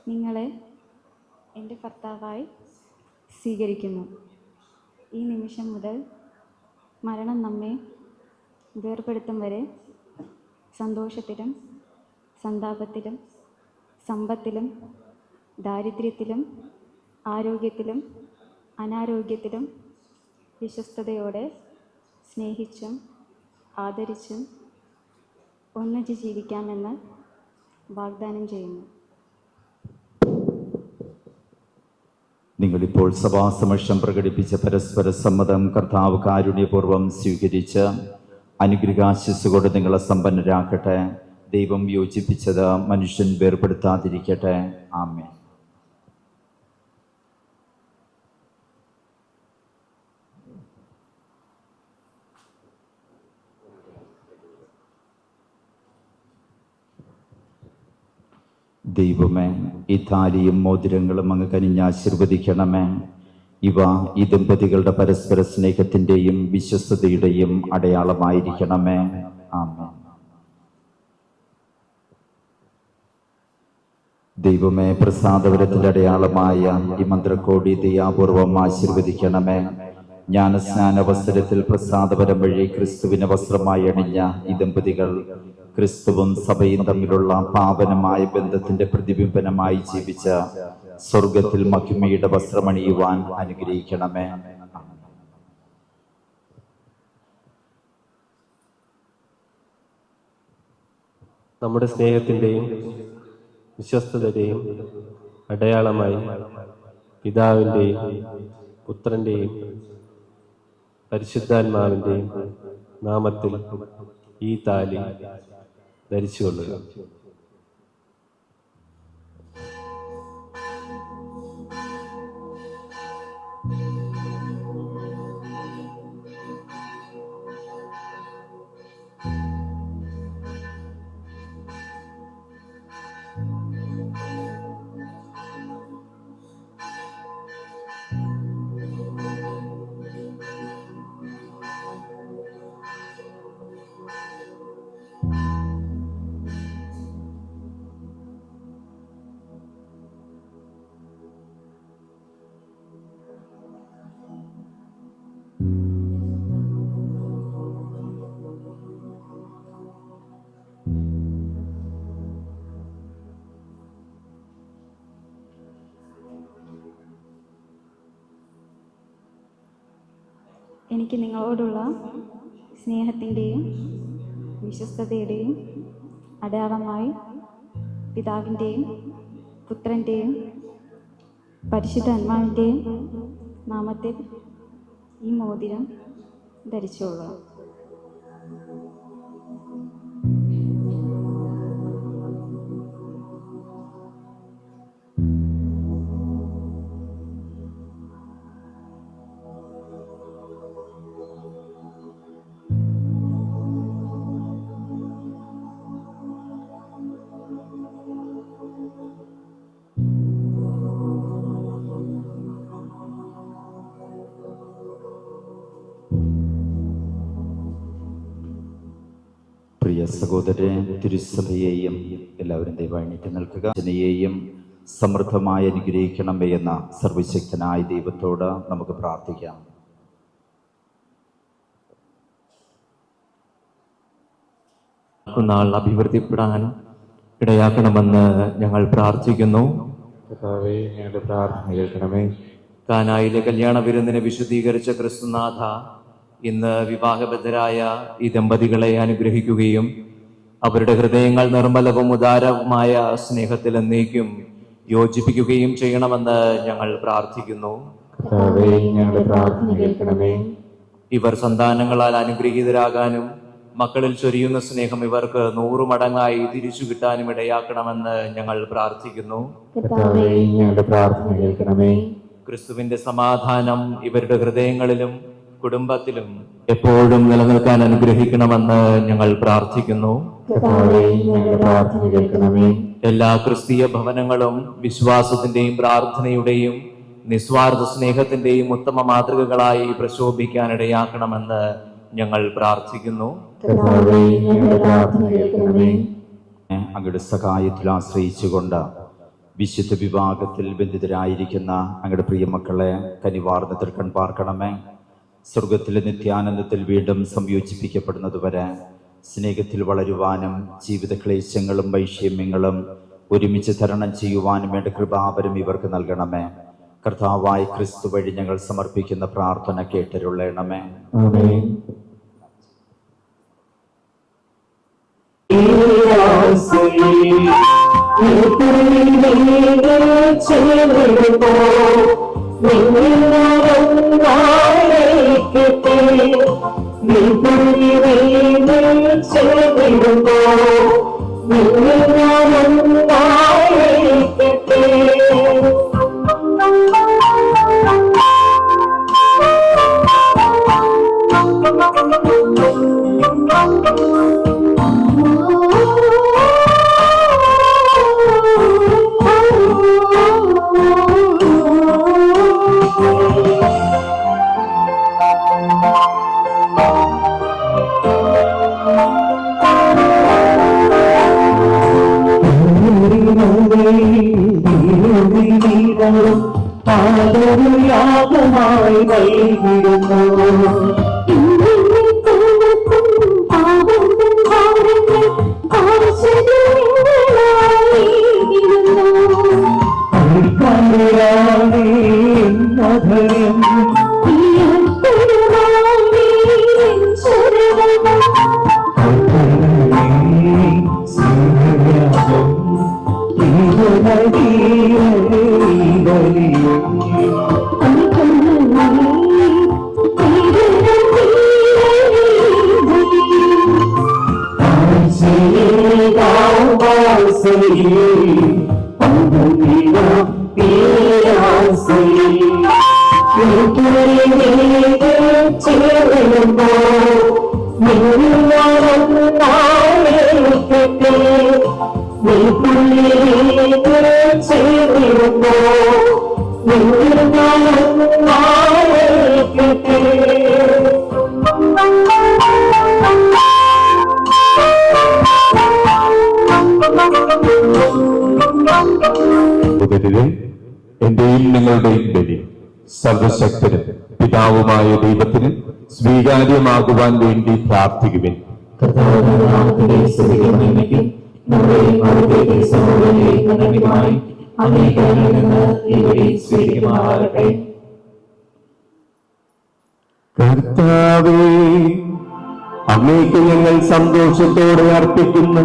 നിങ്ങളെ എൻ്റെ ഭർത്താവായി സ്വീകരിക്കുന്നു. ഈ നിമിഷം മുതൽ മരണം നമ്മെ വേർപെടുത്തും വരെ സന്തോഷത്തിലും സന്താപത്തിലും സമ്പത്തിലും ദാരിദ്ര്യത്തിലും ആരോഗ്യത്തിലും അനാരോഗ്യത്തിലും വിശ്വസ്തയോടെ സ്നേഹിച്ചും ആദരിച്ചും ഒന്നിച്ച് ജീവിക്കാമെന്ന് വാഗ്ദാനം ചെയ്യുന്നു. നിങ്ങളിപ്പോൾ സഭാസമക്ഷം പ്രകടിപ്പിച്ച പരസ്പര സമ്മതം കർത്താവ് കാരുണ്യപൂർവ്വം സ്വീകരിച്ച് അനുഗ്രഹാശിസ്സുകൊണ്ട് നിങ്ങളെ സമ്പന്നരാക്കട്ടെ. ദൈവം യോജിപ്പിച്ചത് മനുഷ്യൻ വേർപെടുത്താതിരിക്കട്ടെ. ആമേൻ. ദൈവമേ, ഈ താലിയും മോതിരങ്ങളും അങ്ങ് കനിഞ്ഞ് ആശീർവദിക്കണമേ. ഇവ ഈ ദമ്പതികളുടെ പരസ്പര സ്നേഹത്തിന്റെയും വിശ്വസ്തതയുടെയും അടയാളമായിരിക്കണമേ. ആമേൻ. ദൈവമേ, പ്രസാദപരത്തിന്റെ അടയാളമായ ഈ മന്ത്രക്കോടി ദയാപൂർവം ആശീർവദിക്കണമേ. ജ്ഞാനസ്നാന അവസരത്തിൽ പ്രസാദപരം വഴി ക്രിസ്തുവിനെ വസ്ത്രമായി അണിഞ്ഞ ഈ ദമ്പതികൾ ക്രിസ്തുവും സഭയും തമ്മിലുള്ള പാവനമായ ബന്ധത്തിന്റെ പ്രതിബിംബനമായി ജീവിച്ച സ്വർഗത്തിൽ മഹിമയുടെ വസ്ത്രമണിയുവാൻ അനുഗ്രഹിക്കണമേ. നമ്മുടെ സ്നേഹത്തിൻ്റെയും വിശ്വസ്തതയുടെയും അടയാളമായി പിതാവിൻ്റെയും പുത്രൻ്റെയും പരിശുദ്ധാത്മാവിൻ്റെയും നാമത്തിൽ ഈ താലി ധരിച്ചുകൊള്ളുക. എനിക്ക് നിങ്ങളോടുള്ള സ്നേഹത്തിൻ്റെയും വിശ്വസ്തതയുടെയും അടയാളമായി പിതാവിൻ്റെയും പുത്രൻ്റെയും പരിശുദ്ധാത്മാവിൻ്റെയും നാമത്തിൽ ഈ മോതിരം ധരിച്ചുകൊള്ളുക. പ്രിയ സഹോദരൻ, തിരുസഭയെയും എല്ലാവരും ദയവായി എണീറ്റ് നിൽക്കുക. ജനയെയും സമൃദ്ധമായി അനുഗ്രഹിക്കണമേ എന്ന സർവശക്തനായ ദൈവത്തോട് നമുക്ക് പ്രാർത്ഥിക്കാം. നാൾ അഭിവൃദ്ധിപ്പെടാൻ ഇടയാക്കണമെന്ന് ഞങ്ങൾ പ്രാർത്ഥിക്കുന്നു. കർത്താവേ, ഞങ്ങളുടെ പ്രാർത്ഥന കേൾക്കണമേ. കാനായിലെ കല്യാണ വിരുന്നിനെ വിശുദ്ധീകരിച്ച ക്രിസ്തുനാഥ, ഇന്ന് വിവാഹബദ്ധരായ ഈ ദമ്പതികളെ അനുഗ്രഹിക്കുകയും അവരുടെ ഹൃദയങ്ങൾ നിർമ്മലവും ഉദാരവുമായ സ്നേഹത്തിൽ എന്നേക്കും യോജിപ്പിക്കുകയും ചെയ്യണമെന്ന് ഞങ്ങൾ പ്രാർത്ഥിക്കുന്നു. കർത്താവേ, ഞങ്ങളുടെ പ്രാർത്ഥന കേൾക്കണമേ. ഇവർ സന്താനങ്ങളാൽ അനുഗ്രഹീതരാകാനും മക്കളിൽ ചൊരിയുന്ന സ്നേഹം ഇവർക്ക് 100 മടങ്ങായി തിരിച്ചു കിട്ടാനും ഇടയാക്കണമെന്ന് ഞങ്ങൾ പ്രാർത്ഥിക്കുന്നു. കർത്താവേ, ഞങ്ങളുടെ പ്രാർത്ഥന കേൾക്കണമേ. ക്രിസ്തുവിന്റെ സമാധാനം ഇവരുടെ ഹൃദയങ്ങളിലും കുടുംബത്തിലും എപ്പോഴും നിലനിൽക്കാൻ അനുഗ്രഹിക്കണമെന്ന് ഞങ്ങൾ പ്രാർത്ഥിക്കുന്നു. എല്ലാ ക്രിസ്തീയ ഭവനങ്ങളും വിശ്വാസത്തിന്റെയും പ്രാർത്ഥനയുടെയും നിസ്വാർത്ഥ സ്നേഹത്തിന്റെയും ഉത്തമ മാതൃകകളായി പ്രശോഭിക്കാനിടയാക്കണമെന്ന് ഞങ്ങൾ പ്രാർത്ഥിക്കുന്നു. അങ്ങയുടെ സഹായത്തിൽ ആശ്രയിച്ചുകൊണ്ട് വിശുദ്ധ വിഭാഗത്തിൽ ബന്ധിതരായിരിക്കുന്ന അങ്ങയുടെ പ്രിയ മക്കളെ കനിവാർന്ന തൃക്കൺ പാർക്കണമേ. സ്വർഗത്തിലെ നിത്യാനന്ദത്തിൽ വീണ്ടും സംയോജിപ്പിക്കപ്പെടുന്നതുവരെ സ്നേഹത്തിൽ വളരുവാനും ജീവിത ക്ലേശങ്ങളും വൈഷമ്യങ്ങളും ഒരുമിച്ച് തരണം ചെയ്യുവാനും വേണ്ട കൃപാവരം ഇവർക്ക് നൽകണമേ. കർത്താവായ ക്രിസ്തു വഴി ഞങ്ങൾ സമർപ്പിക്കുന്ന പ്രാർത്ഥന കേട്ടരുളണമേ. യാഗമായി വൈകിടുന്നു എന്റെയും നിങ്ങളുടെയും ബലി സർവശക്തനും പിതാവുമായ ദൈവത്തിന് സ്വീകാര്യമാകുവാൻ വേണ്ടി പ്രാർത്ഥിക്കുവിൻ. കർത്താവേ, അങ്ങേക്ക് ഞങ്ങൾ സന്തോഷത്തോടെ അർപ്പിക്കുന്ന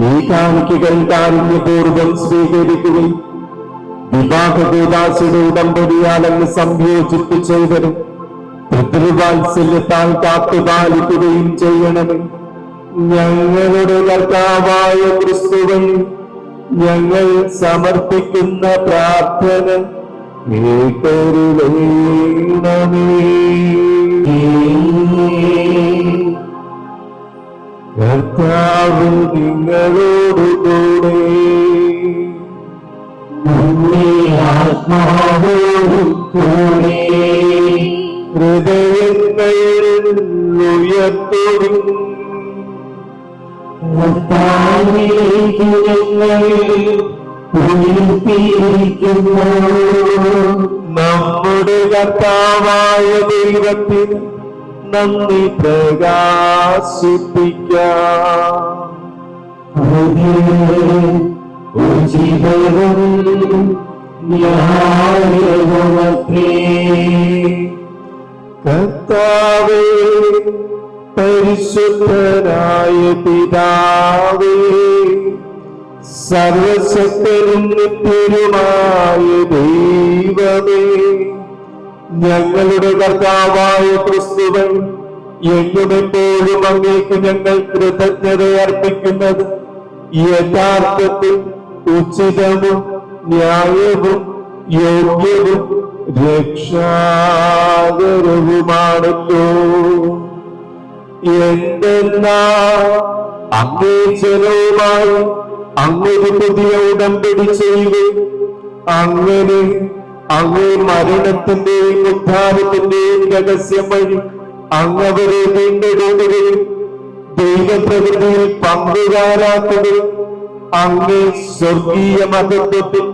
ഈ കാണിക്കകൾ കാരുണ്യപൂർവ്വം സ്വീകരിക്കുകയും വിവാഹകൂദാശയുടെ ഉടമ്പടിയാൽ അങ്ങ് സംയോജിപ്പിച്ചവരും പിതൃവാത്സല്യത്താൽ കാത്തുപാലിക്കുകയും ചെയ്യണമേ. ഞങ്ങളുടെ കർത്താവായ ക്രിസ്തുവിൽ ഞങ്ങൾ സമർപ്പിക്കുന്ന പ്രാർത്ഥന കേട്ടരുളേണമേ. കർത്താവ് നിങ്ങളോടുകൂടെ ആത്മാവോടും കൂടെ ഹൃദയങ്ങളിൽ ഉയർത്തും നമ്മുടെ കർത്താവായ ദൈവത്തിന് നന്ദി പ്രകാശിപ്പിക്കാം. കർത്താവേ, പരിശുദ്ധനായ പിതാവേ, സർവശക്തനും നിത്യനുമായ ദൈവമേ, ഞങ്ങളുടെ കർത്താവായ ക്രിസ്തുവൻ എങ്ങുമെപ്പോഴും അങ്ങേക്ക് ഞങ്ങൾ കൃതജ്ഞത അർപ്പിക്കുന്നത് യഥാർത്ഥത്തിൽ ഉചിതവും ന്യായവും യോഗ്യവും രക്ഷാകരവുമാണല്ലോ. എന്തെന്നാ അങ്ങേ ജനവുമായി അങ്ങൊരു പുതിയ ഉടമ്പടി ചെയ്യുകയും അങ്ങനെ അങ്ങേ മരണത്തിന്റെയും ഉദ്ധാനത്തിന്റെയും രഹസ്യം വഴി അങ്ങവരെ വീണ്ടെടുക്കുകയും ദൈവപ്രകൃതിയിൽ പങ്കുകാരാക്കുകയും അങ്ങേ സ്വർഗീയ മഹത്വത്തിൽ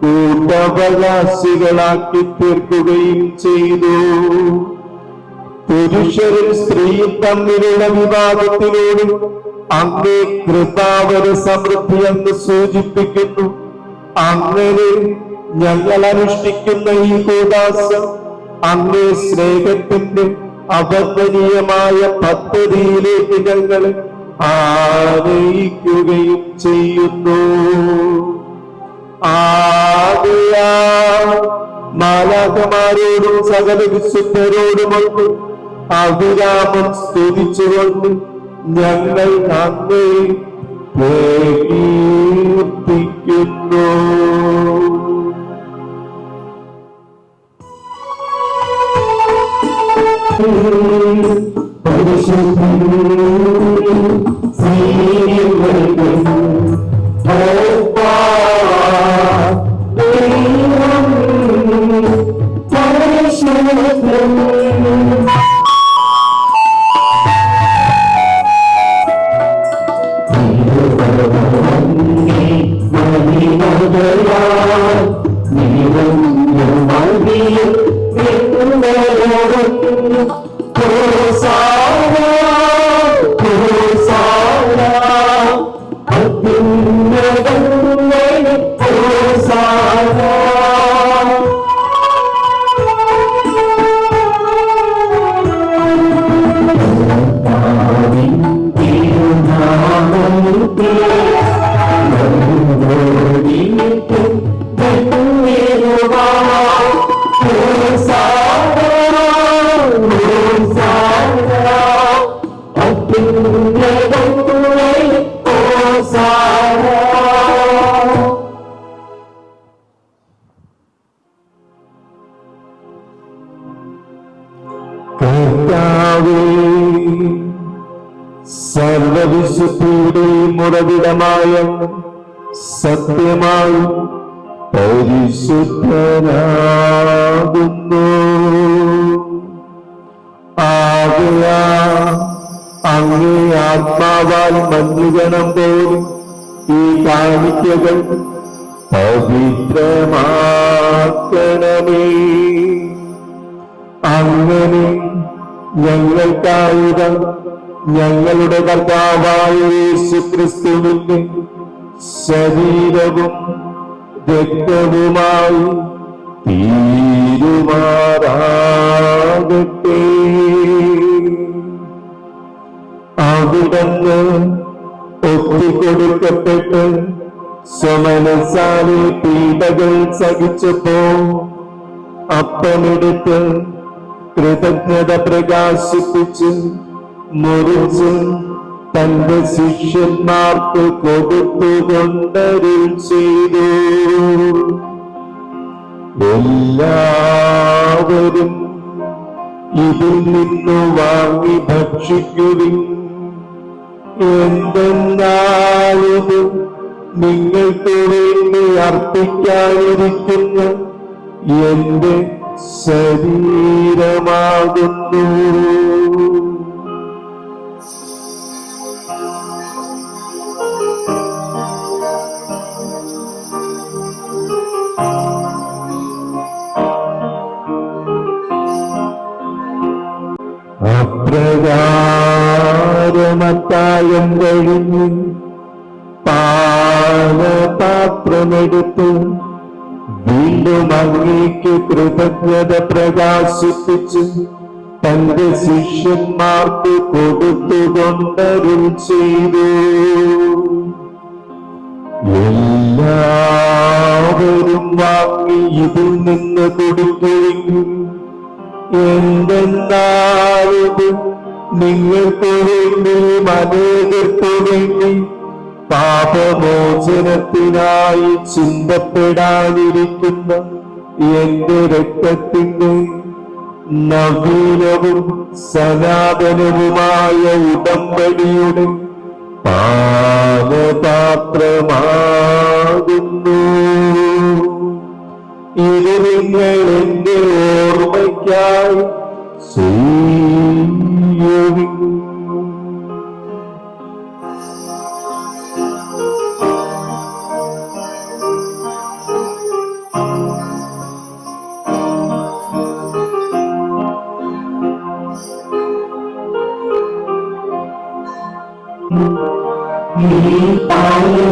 കൂട്ടവകാശികളാക്കി തീർക്കുകയും ചെയ്തു. പുരുഷരും സ്ത്രീയും തമ്മിലുള്ള വിവാദത്തിനോട് അങ്ങേ കൃപാവര സമൃദ്ധി എന്ന് സൂചിപ്പിക്കുന്നു. അങ്ങനെ ഞങ്ങൾ അനുഷ്ഠിക്കുന്ന ഈ കൂദാശ അങ്ങേ സ്നേഹത്തിന്റെ അവർണ്ണനീയമായ പദ്ധതിയിലേക്ക് ഞങ്ങൾ ആനയിക്കുകയും ചെയ്യുന്നു. ആകയാൽ മാലാഖമാരോടും സകല വിശുദ്ധരോടുമൊക്കെ അവിരാമം സ്തുതിച്ചുകൊണ്ട് ഞങ്ങൾ അങ്ങേ പ്രകീർത്തിക്കുന്നു. സർവവിശുദ്ധിയുടെയും ഉറവിടമായ സത്യമായി പരിശുദ്ധനാകുന്നു. ആകയാൽ അങ്ങേ ആത്മാവാൽ മഞ്ഞുകണം പോലും ഈ കാണിക്കകൾ പവിത്രമാക്കണമേ. അങ്ങനെ ഞങ്ങൾക്കായിരം ഞങ്ങളുടെ കർത്താവായ യേശുക്രിസ്തുവിന്റെ ശരീരവും രക്തവുമായി തീരുമാറാകട്ടെ. അവിടുന്ന് ഒറ്റിക്കൊടുക്കപ്പെട്ട് സ്വമനസാലെ പീഡകൾ സഹിച്ചപ്പോ അപ്പമെടുത്ത് കൃതജ്ഞത പ്രകാശിപ്പിച്ച് മുറിച്ച് തന്റെ ശിഷ്യന്മാർക്ക് കൊടുത്തുകൊണ്ടരുൾ ചെയ്തു. എല്ലാവരും ഇതിൽ നിന്നു വാങ്ങി ഭക്ഷിക്കുവിൻ. എന്തെന്നാലിത് നിങ്ങൾക്ക് വേണ്ടി അർപ്പിക്കാനിരിക്കുന്ന എന്റെ ശരീരമാകുന്നു. അപ്രകാരമത്തായം കഴിഞ്ഞ് പാനപാത്രമെടുത്ത് വീണ്ടും അങ്ങേക്ക് കൃതജ്ഞത പ്രകാശിപ്പിച്ച് തന്റെ ശിഷ്യന്മാർക്ക് കൊടുത്തുകൊണ്ടരുൾ ചെയ്തു. എല്ലാവരും വാങ്ങി ഇതിൽ നിന്ന് കുടിക്കുകയും എന്തെന്നാലിത് നിങ്ങൾക്ക് വേണ്ടി അനേകർക്കു വേണ്ടി പാപമോചനത്തിനായി ചിന്തപ്പെടാനിരിക്കുന്ന എന്റെ രക്തത്തിന്റെ നവീനവും സനാതനവുമായ ഉടമ്പടിയുടെ പാനപാത്രമാകുന്നു. ഇത് നിങ്ങൾ എന്റെ ഓർമ്മയ്ക്കായി ചെയ്യുവിൻ.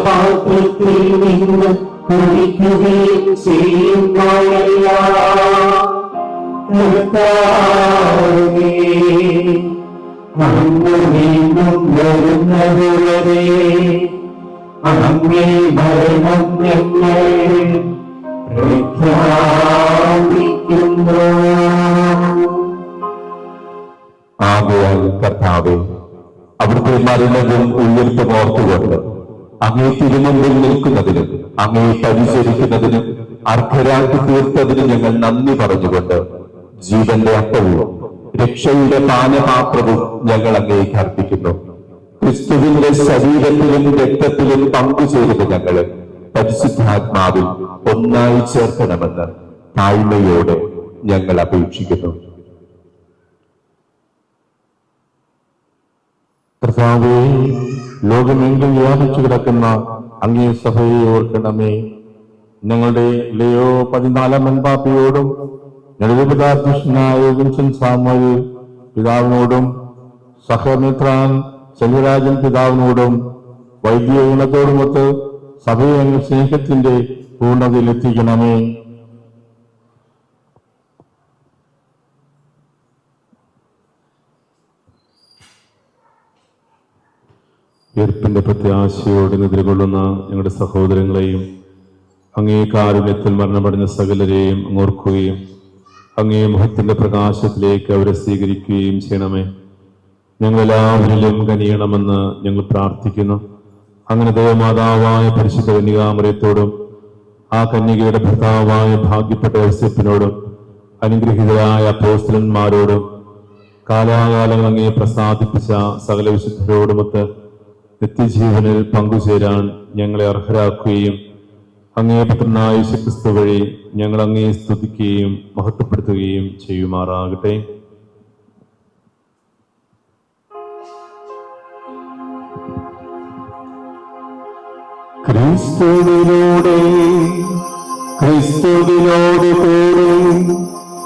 പാത്രത്തിൽ നിന്ന് കുടിക്കുകയും ചെയ്യുമ്പോഴെല്ലാം കർത്താവേ, അങ്ങ് വീണ്ടും വരുന്നതുവരെ അങ്ങേ മരണം ഞങ്ങൾ പ്രഖ്യാപിക്കുന്നു. ആകയാൽ കർത്താവേ, അവിടുത്തെ മരണവും ഉയർത്തും ഓർത്തുകൊണ്ട് അങ്ങേ തിരുമുമ്പിൽ നിൽക്കുന്നതിനും അങ്ങേ പരിചരിക്കുന്നതിനും അർഹരാക്കി തീർത്തതിന് ഞങ്ങൾ നന്ദി പറഞ്ഞുകൊണ്ട് ജീവന്റെ അപ്പവും രക്ഷയുടെ പാനപാത്രവും ഞങ്ങൾ അങ്ങേക്ക് അർപ്പിക്കുന്നു. ക്രിസ്തുവിന്റെ ശരീരത്തിലും രക്തത്തിലും പങ്കുചേരുന്ന ഞങ്ങളെ പരിശുദ്ധാത്മാവിൽ ഒന്നായി ചേർക്കണമെന്ന് താഴ്മയോടെ ഞങ്ങൾ അപേക്ഷിക്കുന്നു. കർത്താവേ, ലോകമെങ്കിലും വ്യാപിച്ചു കിടക്കുന്ന അങ്ങേ സഭയെ ഓർക്കണമേ. ഞങ്ങളുടെ ലിയോ 14 പാപ്പയോടും ഞങ്ങളുടെ വിൻസെന്റ് സാമുവൽ പിതാവിനോടും സഹമിത്രാൻ സെൽവരാജൻ പിതാവിനോടും വൈദിക ഗണത്തോടുമൊത്ത് സഭയെ അങ്ങ് സ്നേഹത്തിന്റെ പൂർണ്ണതയിലെത്തിക്കണമേ. ഉയർപ്പിന്റെ പ്രത്യാശയോടെ എതിർകൊള്ളുന്ന ഞങ്ങളുടെ സഹോദരങ്ങളെയും അങ്ങേ കാരുണ്യത്തിൽ മരണമടഞ്ഞ സകലരെയും ഓർക്കുകയും അങ്ങേ മുഖത്തിന്റെ പ്രകാശത്തിലേക്ക് അവരെ സ്വീകരിക്കുകയും ചെയ്യണമേ. ഞങ്ങളെല്ലാവരിലും കനിയണമെന്ന് ഞങ്ങൾ പ്രാർത്ഥിക്കുന്നു. അങ്ങനെ ദേവമാതാവായ പരിശുദ്ധ കന്യകാമറിയത്തോടും ആ കന്യകയുടെ ഭർത്താവായ ഭാഗ്യപ്പെട്ട യോസേപ്പിനോടും അനുഗ്രഹീതരായ അപ്പോസ്തലന്മാരോടും കാലാകാലം അങ്ങേ പ്രസാദിപ്പിച്ച സകല വിശുദ്ധരോടുമൊത്ത് നിത്യജീവനിൽ പങ്കുചേരാൻ ഞങ്ങളെ അർഹരാക്കുകയും അങ്ങേ പുത്രനായ യേശുക്രിസ്തു വഴി ഞങ്ങൾ അങ്ങേ സ്തുതിക്കുകയും മഹത്വപ്പെടുത്തുകയും ചെയ്യുമാറാകട്ടെ. ക്രിസ്തുവിലൂടെ ക്രിസ്തുവിനോട് കൂടെ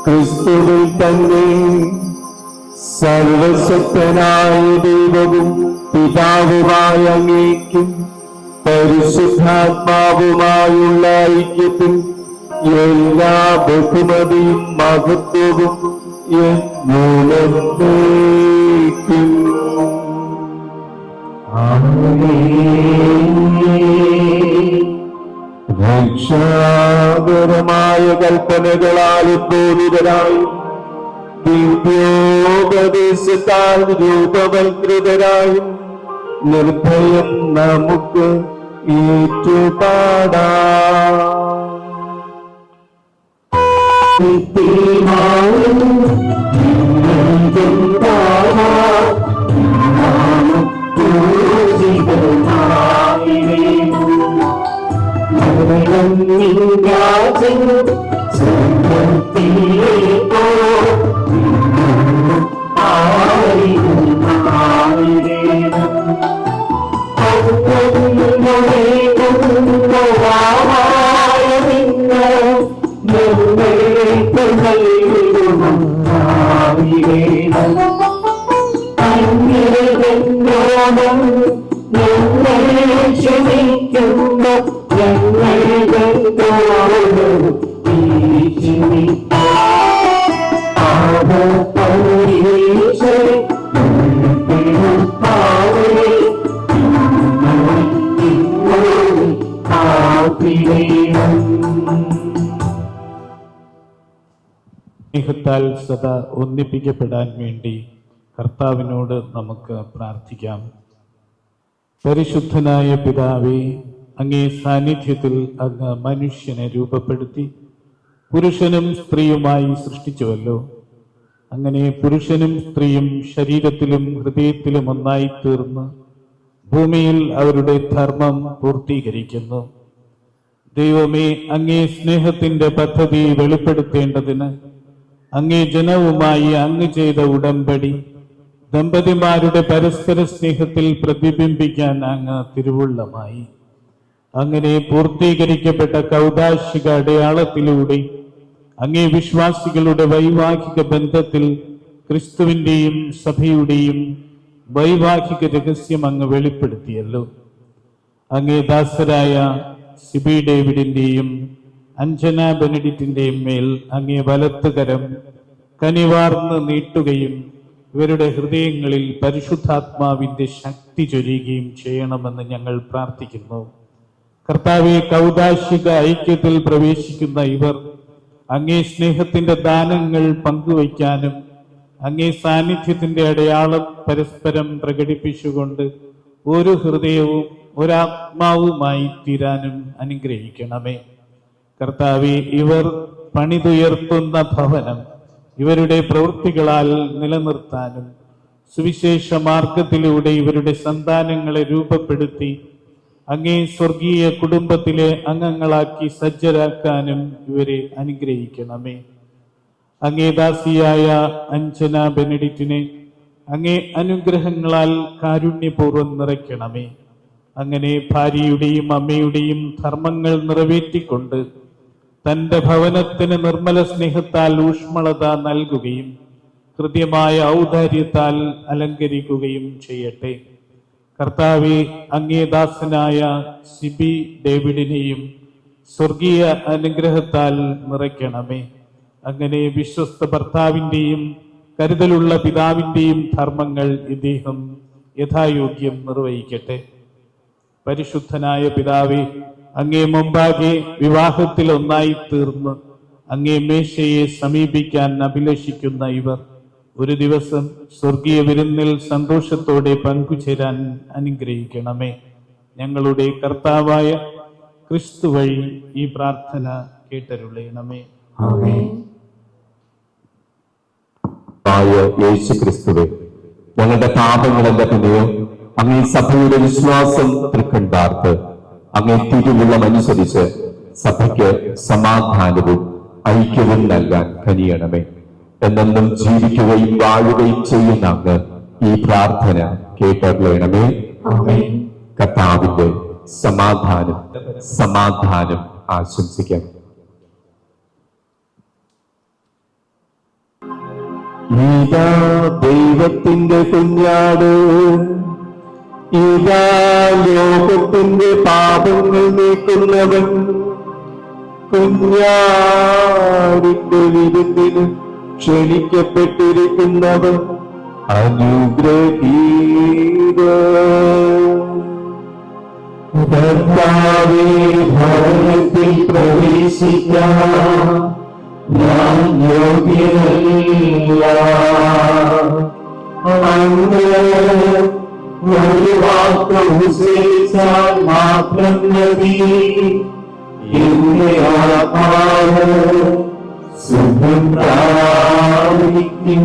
ക്രിസ്തുവിൽ തന്നെ സർവശക്തനായ ദൈവവും പിതാവുമായ അങ്ങേക്കും പരിശുദ്ധാത്മാവുമായുള്ള ഐക്യത്തിൽ എല്ലാ ബഹുമതിയും മഹത്വവും എന്നേക്കും. രക്ഷാകരമായ കൽപ്പനകളാൽ ഉദ്ബോധിതരായും ദിവ്യോപദേശത്താൽ രൂപവൽകൃതരായും നിർഭയം നമുക്ക് ഏറ്റുപാടാം. സ്നേഹത്താൽ സദാ ഒന്നിപ്പിക്കപ്പെടാൻ വേണ്ടി കർത്താവിനോട് നമുക്ക് പ്രാർത്ഥിക്കാം. പരിശുദ്ധനായ പിതാവേ, അങ്ങേ സാന്നിധ്യത്തിൽ അങ്ങ് മനുഷ്യനെ രൂപപ്പെടുത്തി പുരുഷനും സ്ത്രീയുമായി സൃഷ്ടിച്ചുവല്ലോ. അങ്ങനെ പുരുഷനും സ്ത്രീയും ശരീരത്തിലും ഹൃദയത്തിലും ഒന്നായി തീർന്ന് ഭൂമിയിൽ അവരുടെ ധർമ്മം പൂർത്തീകരിക്കുന്നു. ദൈവമേ, അങ്ങേ സ്നേഹത്തിന്റെ പദ്ധതി വെളിപ്പെടുത്തേണ്ടതിന് അങ്ങേ ജനവുമായി അങ്ങ് ചെയ്ത ഉടമ്പടി ദമ്പതിമാരുടെ പരസ്പര സ്നേഹത്തിൽ പ്രതിബിംബിക്കാൻ അങ്ങ് തിരുവുള്ളമായി. അങ്ങനെ പൂർത്തീകരിക്കപ്പെട്ട കൗദാശിക അടയാളത്തിലൂടെ അങ്ങേ വിശ്വാസികളുടെ വൈവാഹിക ബന്ധത്തിൽ ക്രിസ്തുവിന്റെയും സഭയുടെയും വൈവാഹിക രഹസ്യം അങ്ങ് വെളിപ്പെടുത്തിയല്ലോ. അങ്ങേ ദാസരായ സിബി ഡേവിഡിന്റെയും അഞ്ജന ബെനഡിറ്റിന്റെയും മേൽ അങ്ങേ വലത്തുകരം കനിവാർന്ന് നീട്ടുകയും ഇവരുടെ ഹൃദയങ്ങളിൽ പരിശുദ്ധാത്മാവിന്റെ ശക്തി ചൊരിയുകയും ചെയ്യണമെന്ന് ഞങ്ങൾ പ്രാർത്ഥിക്കുന്നു. കർത്താവെ, കൗദാശിക ഐക്യത്തിൽ പ്രവേശിക്കുന്ന ഇവർ അങ്ങേ സ്നേഹത്തിന്റെ ദാനങ്ങൾ പങ്കുവയ്ക്കാനും അങ്ങേ സാന്നിധ്യത്തിന്റെ അടയാളം പരസ്പരം പ്രകടിപ്പിച്ചുകൊണ്ട് ഒരു ഹൃദയവും ഒരാത്മാവുമായി തീരാനും അനുഗ്രഹിക്കണമേ. കർത്താവെ, ഇവർ പണിതുയർത്തുന്ന ഭവനം ഇവരുടെ പ്രവൃത്തികളാൽ നിലനിർത്താനും സുവിശേഷ മാർഗത്തിലൂടെ ഇവരുടെ സന്താനങ്ങളെ രൂപപ്പെടുത്തി അങ്ങേ സ്വർഗീയ കുടുംബത്തിലെ അംഗങ്ങളാക്കി സജ്ജരാക്കാനും ഇവരെ അനുഗ്രഹിക്കണമേ. അങ്ങേ ദാസിയായ അഞ്ജന ബെനഡിറ്റിനെ അങ്ങേ അനുഗ്രഹങ്ങളാൽ കാരുണ്യപൂർവ്വം നിറയ്ക്കണമേ. അങ്ങനെ ഭാര്യയുടെയും അമ്മയുടെയും ധർമ്മങ്ങൾ നിറവേറ്റിക്കൊണ്ട് തന്റെ ഭവനത്തിന് നിർമ്മല സ്നേഹത്താൽ ഊഷ്മളത നൽകുകയും കൃത്യമായ ഔദാര്യത്താൽ അലങ്കരിക്കുകയും ചെയ്യട്ടെ. കർത്താവെ, അങ്ങേ ദാസനായ സിബി ഡേവിഡിനെയും സ്വർഗീയ അനുഗ്രഹത്താൽ നിറയ്ക്കണമേ. അങ്ങനെ വിശ്വസ്ത ഭർത്താവിന്റെയും കരുതലുള്ള പിതാവിന്റെയും ധർമ്മങ്ങൾ ഇദ്ദേഹം യഥായോഗ്യം നിർവഹിക്കട്ടെ. പരിശുദ്ധനായ പിതാവേ, അങ്ങേ മുമ്പാകെ വിവാഹത്തിൽ ഒന്നായി തീർന്ന് അങ്ങേ മേശയെ സമീപിക്കാൻ അഭിലഷിക്കുന്ന ഇവർ ഒരു ദിവസം സ്വർഗീയ വിരുന്നിൽ സന്തോഷത്തോടെ പങ്കുചേരാൻ അനുഗ്രഹിക്കണമേ. ഞങ്ങളുടെ കർത്താവായ ക്രിസ്തു വഴി ഈ പ്രാർത്ഥന കേട്ടരുളയണമേ. യേശു ക്രിസ്തുവേ, ഞങ്ങളുടെ പാപങ്ങളല്ല പിന്നെയോ അങ്ങേ സഭയുടെ വിശ്വാസം തൃക്കണ്ടാർത്ത് അങ്ങേ തിരുവുള്ളം അനുസരിച്ച് സഭയ്ക്ക് സമാധാനവും ഐക്യവും നൽകാൻ കനിയണമേ. എന്നെന്നും ജീവിക്കുകയും വാഴുകയും ചെയ്യുന്ന അങ്ങ് ഈ പ്രാർത്ഥന കേട്ടറിയണമേ. കർത്താവിന്റെ സമാധാനം ആശംസിക്കാം. ഇതാ ദൈവത്തിന്റെ കുഞ്ഞാട്, ഇതാ ലോകത്തിന്റെ പാപങ്ങൾ നീക്കുന്നവൻ, കുഞ്ഞാടിന്റെ വിരുന്നിന് ക്ഷണിക്കപ്പെട്ടിരിക്കുന്നവൻ അനുഗ്രഹീത. കർത്താവേ, ഭവനത്തിൽ പ്രവേശിക്കാൻ ഞാൻ യോഗ്യനല്ല. അങ്ങ് ഒരു വാക്ക് ഉച്ചരിച്ചാൽ മാത്രം മതി, എന്റെ ആത്മാവ് സുഖം പ്രാപിക്കും.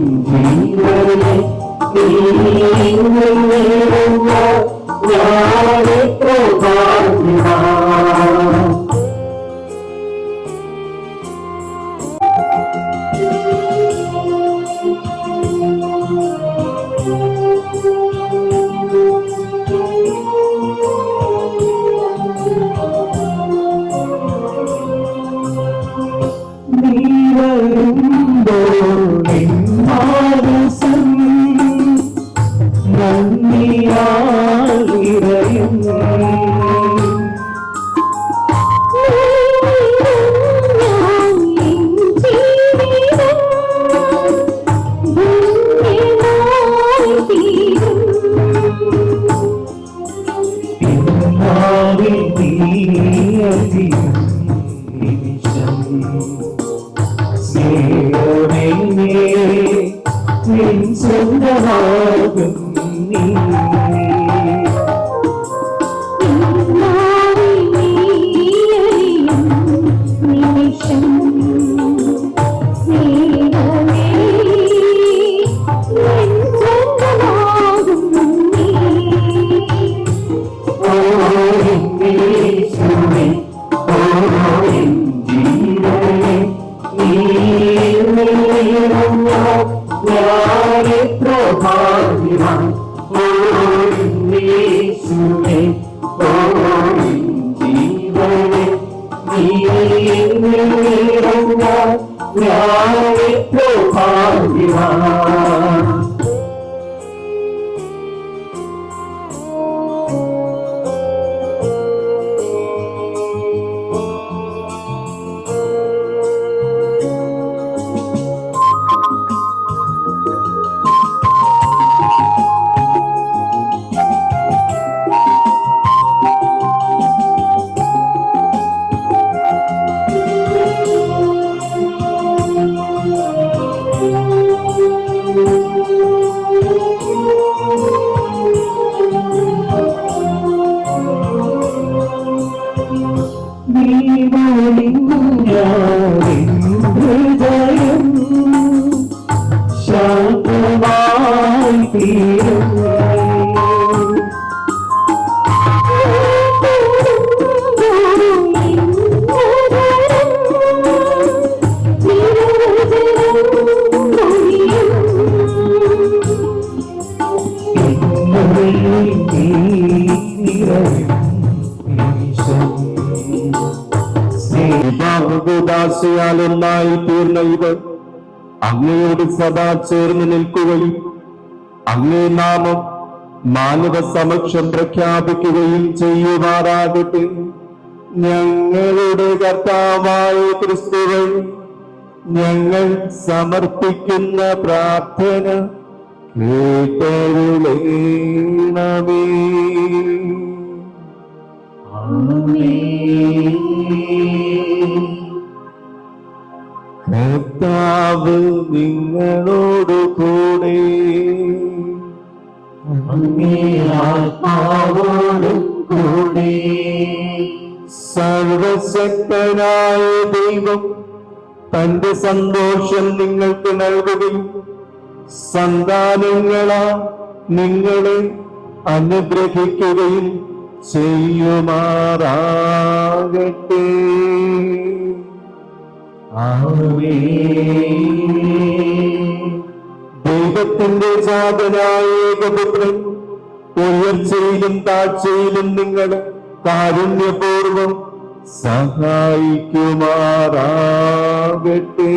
ജീവനെ ഞാനെത്ര ഭാഗ്യവാൻ. ദാസയാലൊന്നായി തീർന്ന ഇവർ അങ്ങയോട് സദാ ചേർന്ന് നിൽക്കുകയും അങ്ങേ നാമം മാനവ സമക്ഷം പ്രഖ്യാപിക്കുകയും ചെയ്യുമാറാകട്ടെ. ഞങ്ങളുടെ കർത്താവായ ക്രിസ്തുവേ, ഞങ്ങൾ സമർപ്പിക്കുന്ന പ്രാർത്ഥന കേട്ടരുളേണമേ. കർത്താവ് നിങ്ങളോട് കൂടെ, ആത്മാവോടും കൂടെ. സർവശക്തനായ ദൈവം തന്റെ സന്തോഷം നിങ്ങൾക്ക് നൽകുകയും സന്താനങ്ങളാ നിങ്ങളെ അനുഗ്രഹിക്കുകയും ചെയ്യുമാറാകട്ടെ. ദൈവത്തിന്റെ ജാതനായ ഏകപുത്രൻ ഉയർച്ചയിലും താഴ്ചയിലും നിങ്ങൾ കാരുണ്യപൂർവം സഹായിക്കുമാറാകട്ടെ.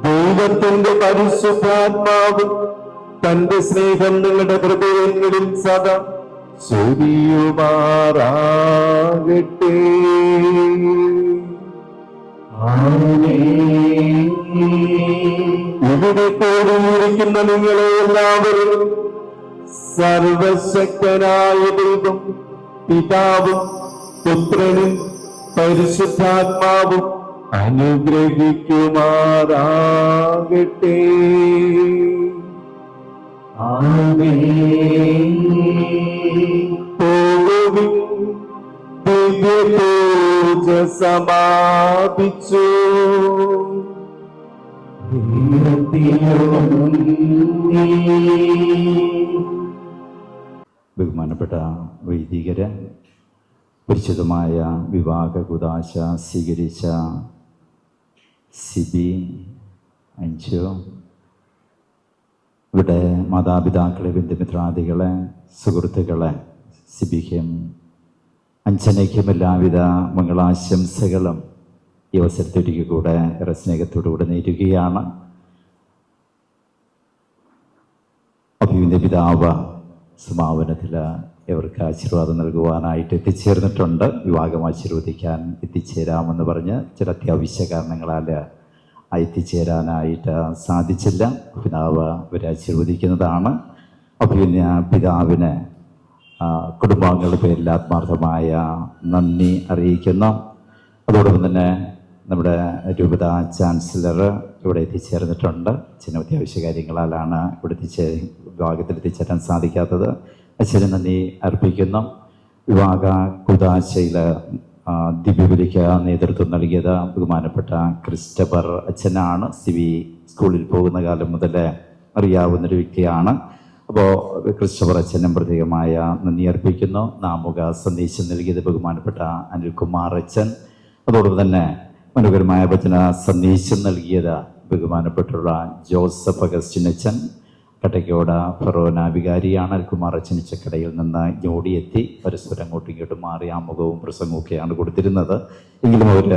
ദൈവത്തിന്റെ പരിശുദ്ധാത്മാവ് തന്റെ സ്നേഹം നിങ്ങളുടെ ഹൃദയങ്ങളിൽ സദാ ചൊരിയുമാറാകട്ടെ. ഇവിടെ കൂടിയിരിക്കുന്ന നിങ്ങളെ എല്ലാവരും സർവശക്തനായ ദൈവം പിതാവും പുത്രനും പരിശുദ്ധാത്മാവും അനുഗ്രഹിക്കുമാറാകട്ടെ. ദിവ്യ പൂജ സമാപിച്ചു. ബഹുമാനപ്പെട്ട വൈദികര്, പരിശുദ്ധമായ വിവാഹ കുദാശ സ്വീകരിച്ച സിബി, അഞ്ചു, ഇവിടെ മാതാപിതാക്കളെ, ബന്ധുമിത്രാദികളെ, സുഹൃത്തുക്കളെ, സിബിക്കും അഞ്ചനയ്ക്കും എല്ലാവിധ മംഗളാശംസകളും ഈ അവസരത്തൊരിക്കൽ കൂടെ ഏറെ സ്നേഹത്തോടുകൂടെ നേരുകയാണ്. അഭിമന്യ പിതാവ് സമാപനത്തിൽ ഇവർക്ക് ആശീർവാദം നൽകുവാനായിട്ട് എത്തിച്ചേർന്നിട്ടുണ്ട്. വിവാഹം ആശീർവദിക്കാൻ എത്തിച്ചേരാമെന്ന് പറഞ്ഞ് ചില അത്യാവശ്യ കാരണങ്ങളാൽ എത്തിച്ചേരാനായിട്ട് സാധിച്ചില്ല. പിതാവ് ഇവരെ ആശീർവദിക്കുന്നതാണ്. അഭിമന്യ പിതാവിന് കുടുംബാംഗങ്ങളുടെ പേരിൽ ആത്മാർത്ഥമായ നന്ദി അറിയിക്കുന്നു. അതോടൊപ്പം തന്നെ നമ്മുടെ രൂപത ചാൻസലർ ഇവിടെ എത്തിച്ചേർന്നിട്ടുണ്ട്. ചില അത്യാവശ്യ കാര്യങ്ങളാലാണ് ഇവിടെ വിഭാഗത്തിൽ എത്തിച്ചേരാൻ സാധിക്കാത്തത്. അച്ഛന് നന്ദി അർപ്പിക്കുന്നു. വിവാഹ കുദാശയിൽ ദിവ്യബലിക്ക് നേതൃത്വം നൽകിയത് ബഹുമാനപ്പെട്ട ക്രിസ്റ്റഫർ അച്ഛനാണ്. സിവി സ്കൂളിൽ പോകുന്ന കാലം മുതൽ അറിയാവുന്നൊരു വ്യക്തിയാണ്. അപ്പോൾ ക്രിസ്റ്റഫർ അച്ഛനും പ്രത്യേകമായ നന്ദി അർപ്പിക്കുന്നു. നാമുക സന്ദേശം നൽകിയത് ബഹുമാനപ്പെട്ട അനിൽകുമാർ അച്ഛൻ. അതോടൊപ്പം തന്നെ മനോഹരമായ വചന സന്ദേശം നൽകിയത് ബഹുമാനപ്പെട്ടുള്ള ജോസഫ് അഗസ്റ്റിൻ അച്ഛൻ. കട്ടയ്ക്കോട് ഫറോന വികാരിയാണ്. അനിൽകുമാർ അച്ഛൻ ചക്കടയിൽ നിന്ന് ഞോടിയെത്തി പരസ്പരം അങ്ങോട്ടും ഇങ്ങോട്ടും മാറി ആമുഖവും പ്രസംഗവും ഒക്കെയാണ് കൊടുത്തിരുന്നത്. എങ്കിലും അവർ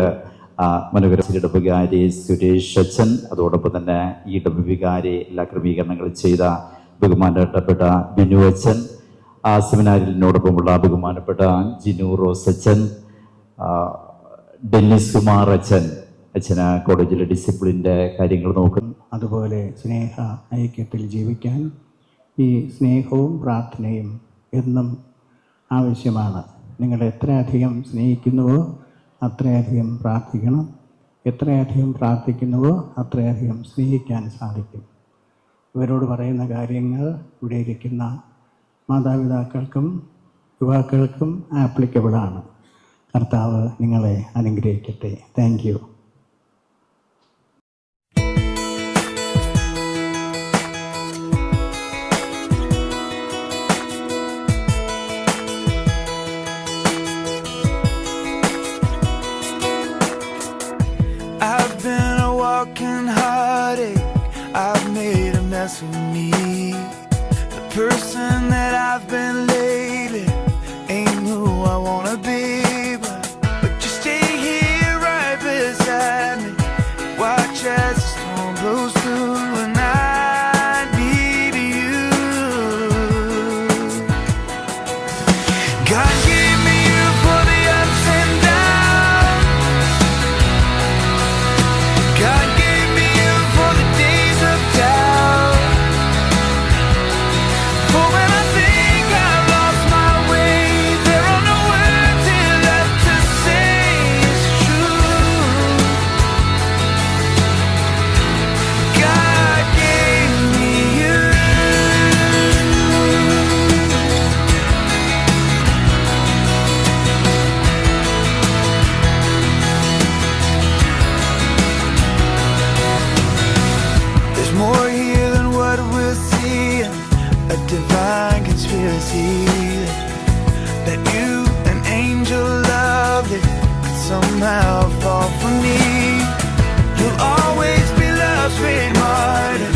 മനോഹര ഇടവികാരി സുരേഷ് അച്ഛൻ, അതോടൊപ്പം തന്നെ ഈ ഇടവികാരി എല്ലാ ക്രമീകരണങ്ങളും ചെയ്ത ബഹുമാനപ്പെട്ട ബിനു അച്ഛൻ, സെമിനാരിനോടൊപ്പമുള്ള ബഹുമാനപ്പെട്ട ജിനു റോസ് അച്ഛൻ, ഡെന്നിസ് കുമാർ അച്ഛൻ. അച്ഛന് കോളേജിലെ ഡിസിപ്ലിൻ്റെ കാര്യങ്ങൾ നോക്കുന്നു. അതുപോലെ സ്നേഹ ഐക്യത്തിൽ ജീവിക്കാൻ ഈ സ്നേഹവും പ്രാർത്ഥനയും എന്നും ആവശ്യമാണ്. നിങ്ങൾ എത്രയധികം സ്നേഹിക്കുന്നുവോ അത്രയധികം പ്രാർത്ഥിക്കണം. എത്രയധികം പ്രാർത്ഥിക്കുന്നുവോ അത്രയധികം സ്നേഹിക്കാൻ സാധിക്കും. ഇവരോട് പറയുന്ന കാര്യങ്ങൾ ഇവിടെ ഇരിക്കുന്ന മാതാപിതാക്കൾക്കും യുവാക്കൾക്കും ആപ്ലിക്കബിളാണ്. കർത്താവ് നിങ്ങളെ അനുഗ്രഹിക്കട്ടെ. Thank you. I've been a walking heartache. I've made a mess of me. The person that I've been lately ain't who I wanna be. But you stay here right beside me. Watch as the storm blows through and I need you. God gave me you for the ups and downs. God gave me you for the days of doubt. For when I think I've lost my way, there are no words here left to say it's true. God gave me you. There's more here than what we're seeing. A divine conspiracy that you, an angel lovely, could somehow fall for me. You'll always be love's great martyr.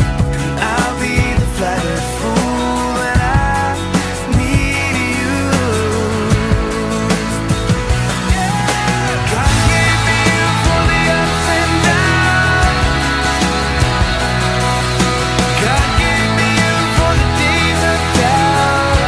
I'll be the flattered fool, and I need you. God gave me you for the ups and downs. God gave me you for the days of doubt.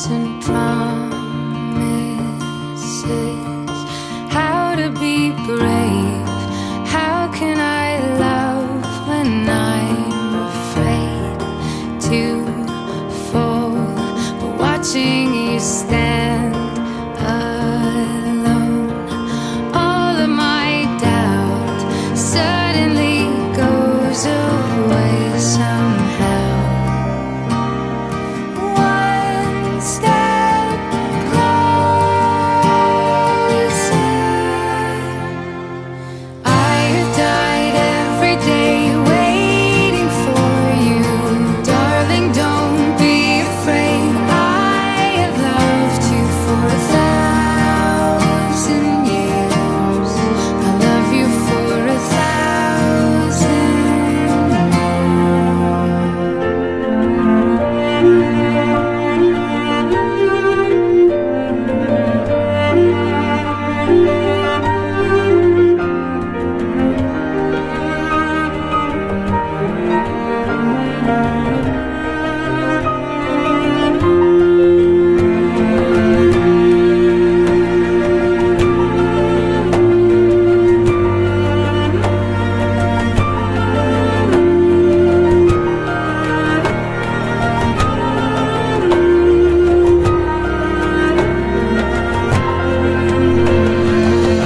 vows and promises, how to be brave, how can I love when I'm afraid to fall, but watching you stand alone, all of my doubt suddenly goes away somehow. One step closer. I have died every day waiting for you, darling, don't be afraid. I have loved you for 1,000 years. I love you for 1,000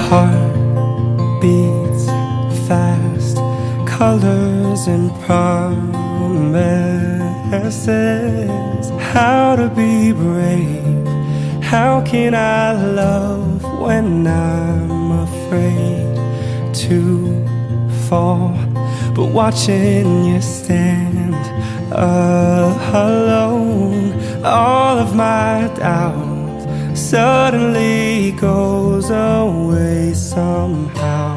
Heart beats fast, colors and promises. How to be brave, how can I love when I'm afraid to fall, but watching you stand alone, all of my doubt suddenly goes away somehow.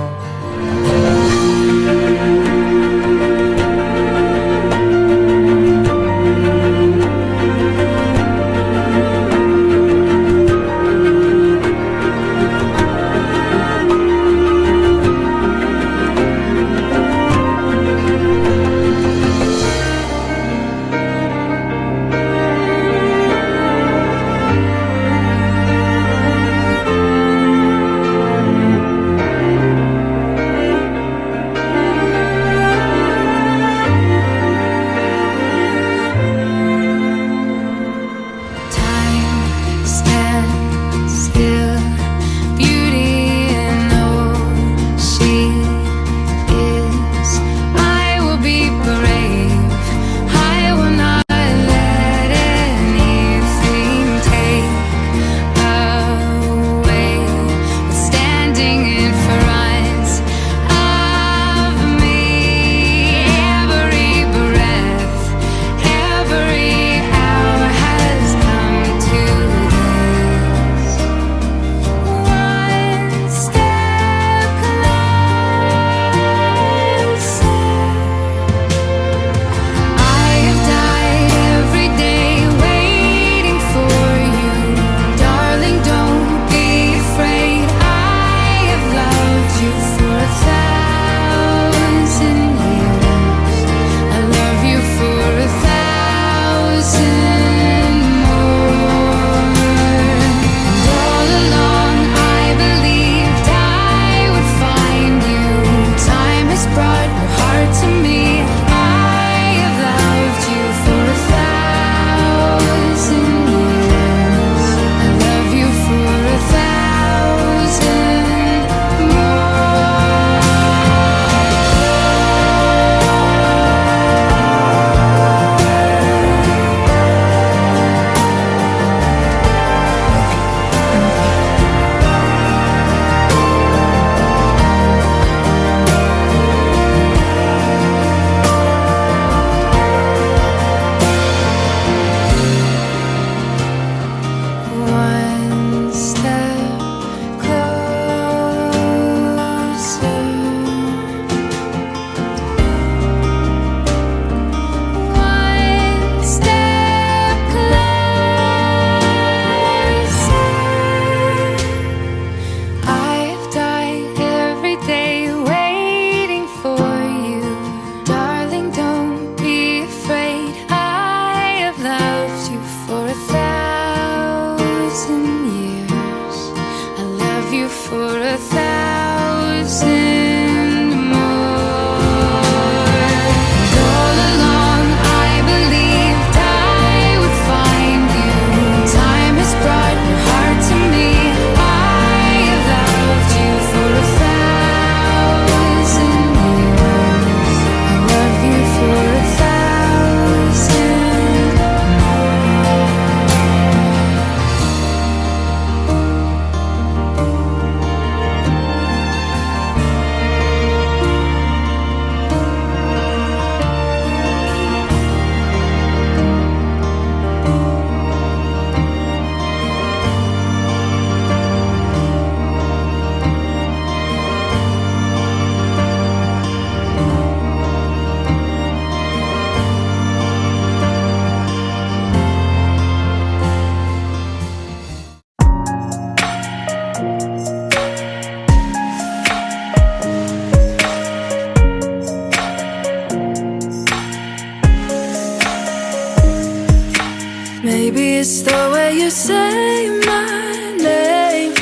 Maybe it's the way you say my name.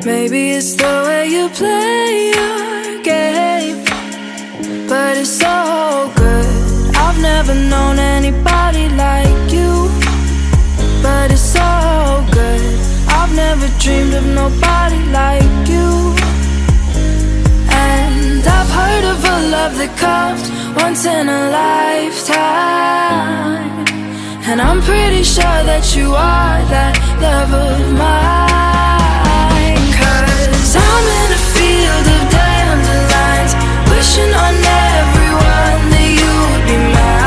Maybe it's the way you play your game. But it's so good. I've never known anybody like you. But it's so good. I've never dreamed of nobody like you. And I've heard of a love that comes once in a lifetime. And I'm pretty sure that you are that love of mine. 'Cause I'm in a field of dandelions, wishing on everyone that you would be mine,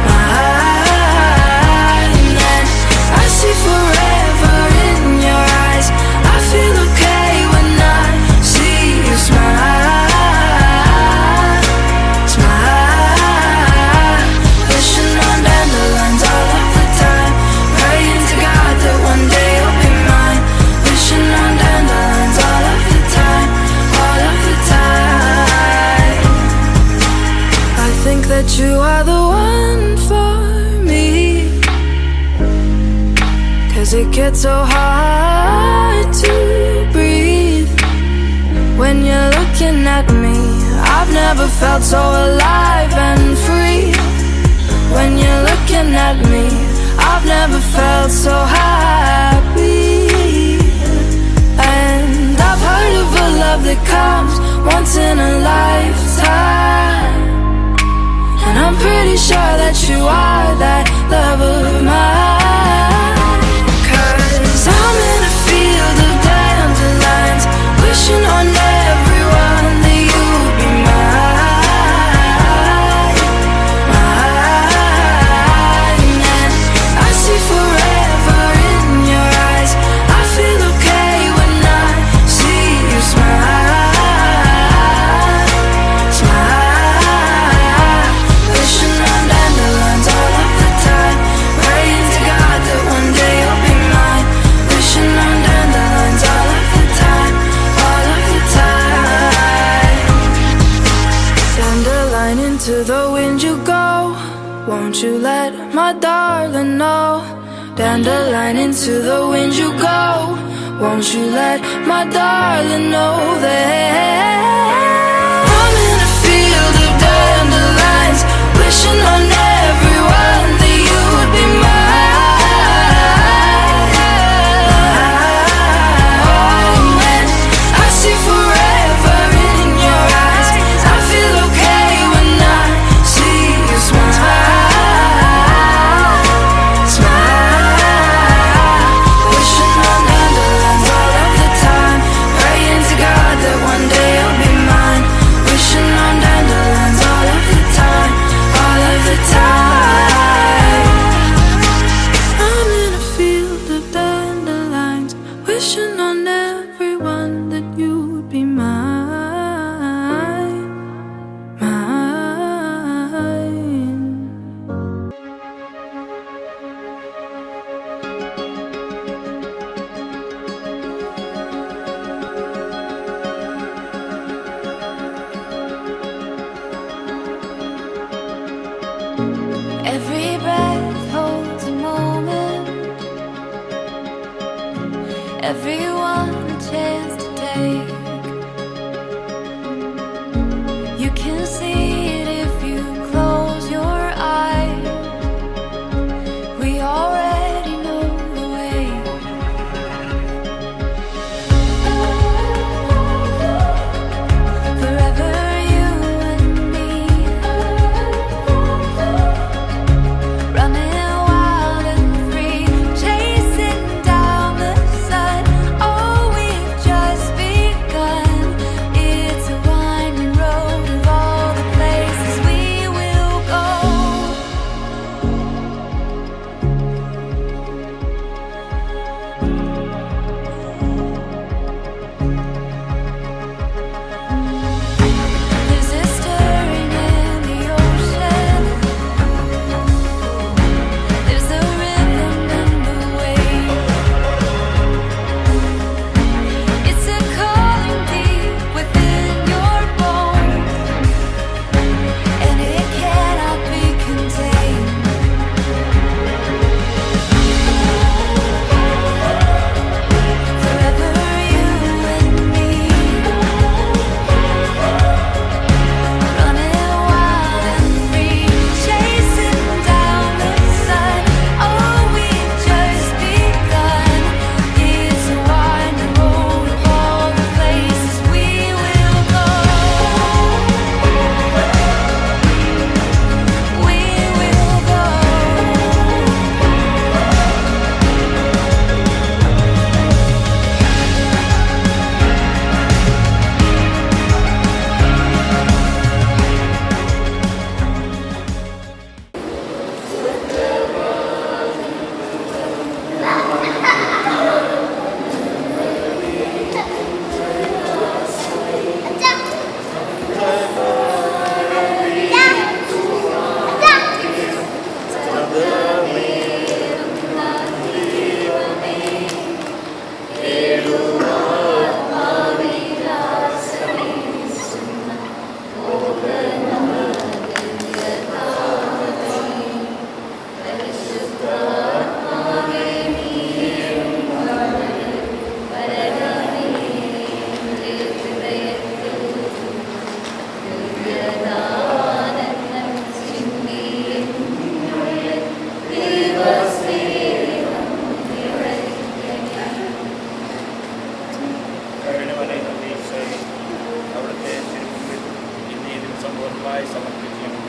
mine. And I see forever in your eyes. I feel okay when I see you smile, smile. Wishing on dandelions all of the time, praying to God that one day you'll be mine. Wishing on dandelions all of the time, all of the time. I think that you are the one for me, 'cause it gets so hard to breathe when you're looking at me. I've never felt so alive and free. When you're looking at me, I've never felt so happy. And I've heard of a love that comes once in a lifetime. And I'm pretty sure that you are that love of mine. 'Cause I'm in a field of dandelions, wishing on everyone that you would be mine, mine. And I see forever in your eyes. I feel okay when I see you smile, smile. Wishing on dandelions all of the time, praying to God that one day you'll be mine. Wishing on dandelions all of the time, all of the time. Dandelion, into the wind you go. Won't you let my darling know? Dandelion, into the wind you go. Won't you let my darling know that I'm in a field of dandelions, wishing on everyone that you would be mine. And I see forever in your eyes. I feel okay when I see you smile, smile. Wishing on dandelions all of the time, praying to God that one day you'll be mine. Wishing on dandelions all of the time, all of the time. I'm in a field of dandelions, wishing on everyone that you would be mine, mine. Every breath holds a moment, everyone a chance to take. You can see it if you close your eyes. We already know the way. Forever you and me, running wild and free, chasing down the sun. Oh, we've just begun.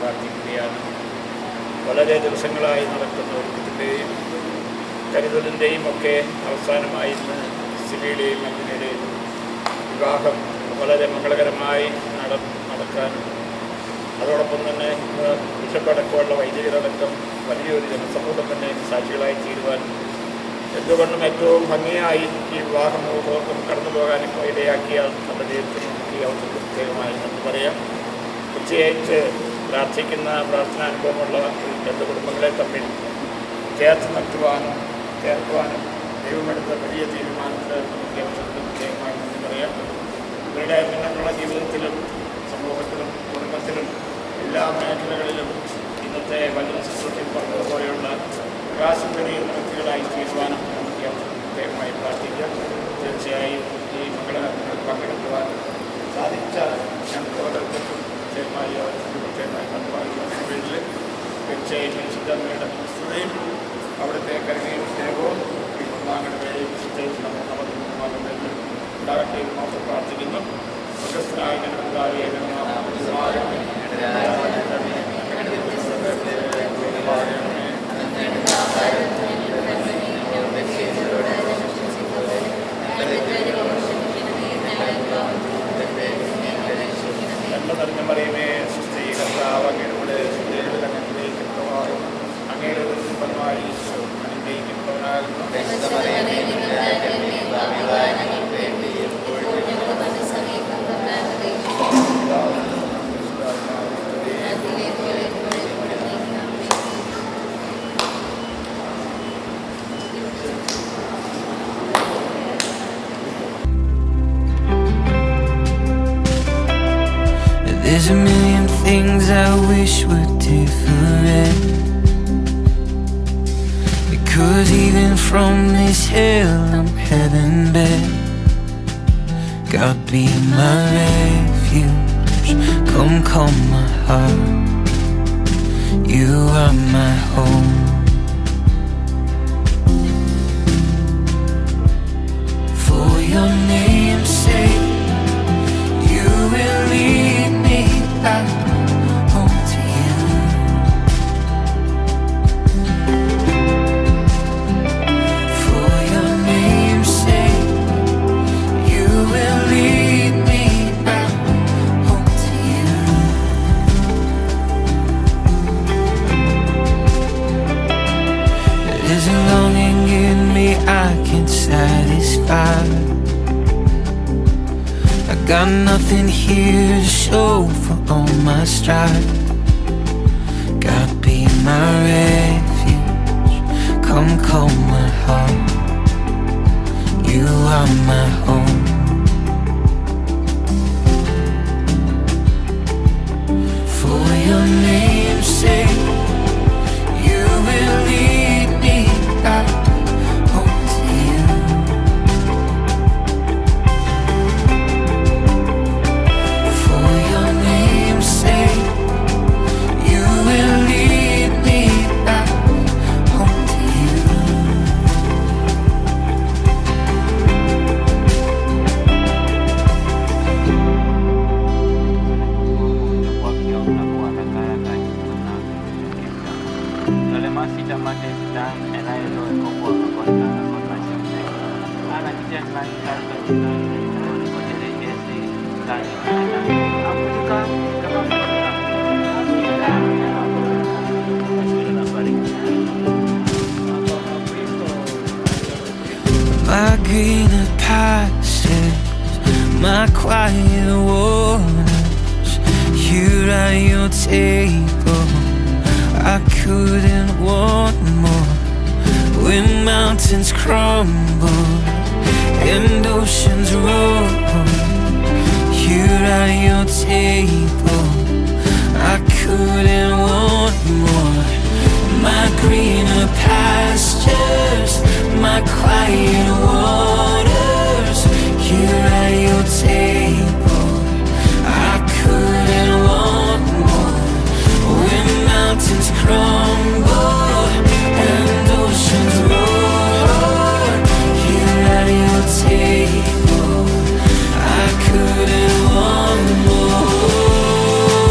പ്രാർത്ഥിക്കുകയാണ്. വളരെ ദിവസങ്ങളായി നടക്കുന്ന ഒരുക്കത്തിൻ്റെയും കരുതലിൻ്റെയും ഒക്കെ അവസാനമായി ഇന്ന് സിലിയുടെയും അഞ്ജനയുടെയും വിവാഹം വളരെ മംഗളകരമായി നടക്കാനും അതോടൊപ്പം തന്നെ ഇന്ന് ബിഷപ്പടക്കമുള്ള വൈദികരടക്കം വലിയൊരു ജനസമൂഹം തന്നെ സാക്ഷികളായി തീരുവാനും എന്തുകൊണ്ടും ഏറ്റവും ഭംഗിയായി ഈ വിവാഹ മുഹൂർത്തം കടന്നു പോകാൻ ഇപ്പോൾ ഇടയാക്കിയ നമ്മുടെ ദൈവത്തിന് ഈ അവസരത്തിൽ പ്രത്യേകമായി നന്ദി പറയാം. ഉച്ചയായിട്ട് പ്രാർത്ഥിക്കുന്ന പ്രാർത്ഥനാനുഭവമുള്ള രണ്ട് കുടുംബങ്ങളെ തമ്മിൽ ചേർക്കുവാനും ദൈവമെടുത്ത വലിയ തീരുമാനത്തിൽ നമുക്ക് അവസരത്തിൽ പ്രത്യേകമായി നന്ദി പറയാം. ഇവരുടെ മുന്നോട്ടുള്ള ജീവിതത്തിലും സമൂഹത്തിലും കുടുംബത്തിലും എല്ലാ മേഖലകളിലും ഇന്നത്തെ വലിയ ശുശ്രൂഷയിൽ പറഞ്ഞതുപോലെയുള്ള പ്രകാശം തെളിയുന്ന വ്യക്തികളായി തീരുവാനും നമുക്ക് പ്രത്യേകമായി പ്രാർത്ഥിക്കാം. തീർച്ചയായും ഈ മംഗളകർമ്മങ്ങളിൽ പങ്കെടുക്കുവാൻ സാധിച്ച ഞങ്ങൾക്ക് ഓരോരുത്തർക്കും പ്രത്യേകമായി പ്രത്യേകമായി പങ്കുവാങ്ങിയ തീർച്ചയായും വിശുദ്ധമ്മയുടെ വിശുദ്ധതയും അവിടുത്തെ കരുണയും സ്നേഹവും ഈ കുടുംബാംഗങ്ങളുടെ വേളയിൽ വിശുദ്ധയും നമുക്ക് ഉണ്ടാകട്ടെ എന്ന് മാത്രം പ്രാർത്ഥിക്കുന്നു. പ്രശസ്തനായ ഞങ്ങളുടെ നിറഞ്ഞ മറിയമേ സൃഷ്ടി കർത്താവ് അങ്ങയുടെ ശുദ്ധയുടെ അനുഗ്രഹിക്കപ്പെട്ടവരും അങ്ങയുടെ ഫലമായി അനുഗ്രഹിക്കപ്പെട്ടവനാകുന്നു. There's a million things I wish were different, because even from this hell I'm heaven bent. God be my refuge, come calm my heart, you are my home. For your name's sake, you will lead me back home to you. For your name's sake, you will lead me back home to you. There's a longing in me I can't satisfy. I got nothing here to show for all my strife. God be my refuge, come calm my heart, you are my home. For your name's sake, you will lead me back home to you. For your name's sake, you will lead me back home to you. My greener pastures, my quiet waters, here at your table, I couldn't want more. When mountains crumble and oceans roar, here at your table, I couldn't want more. My greener pastures, my quiet waters, here at your table, I couldn't want more. When mountains crumble and oceans roar, here at your table, I couldn't want more.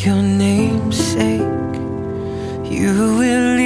your name's sake, you will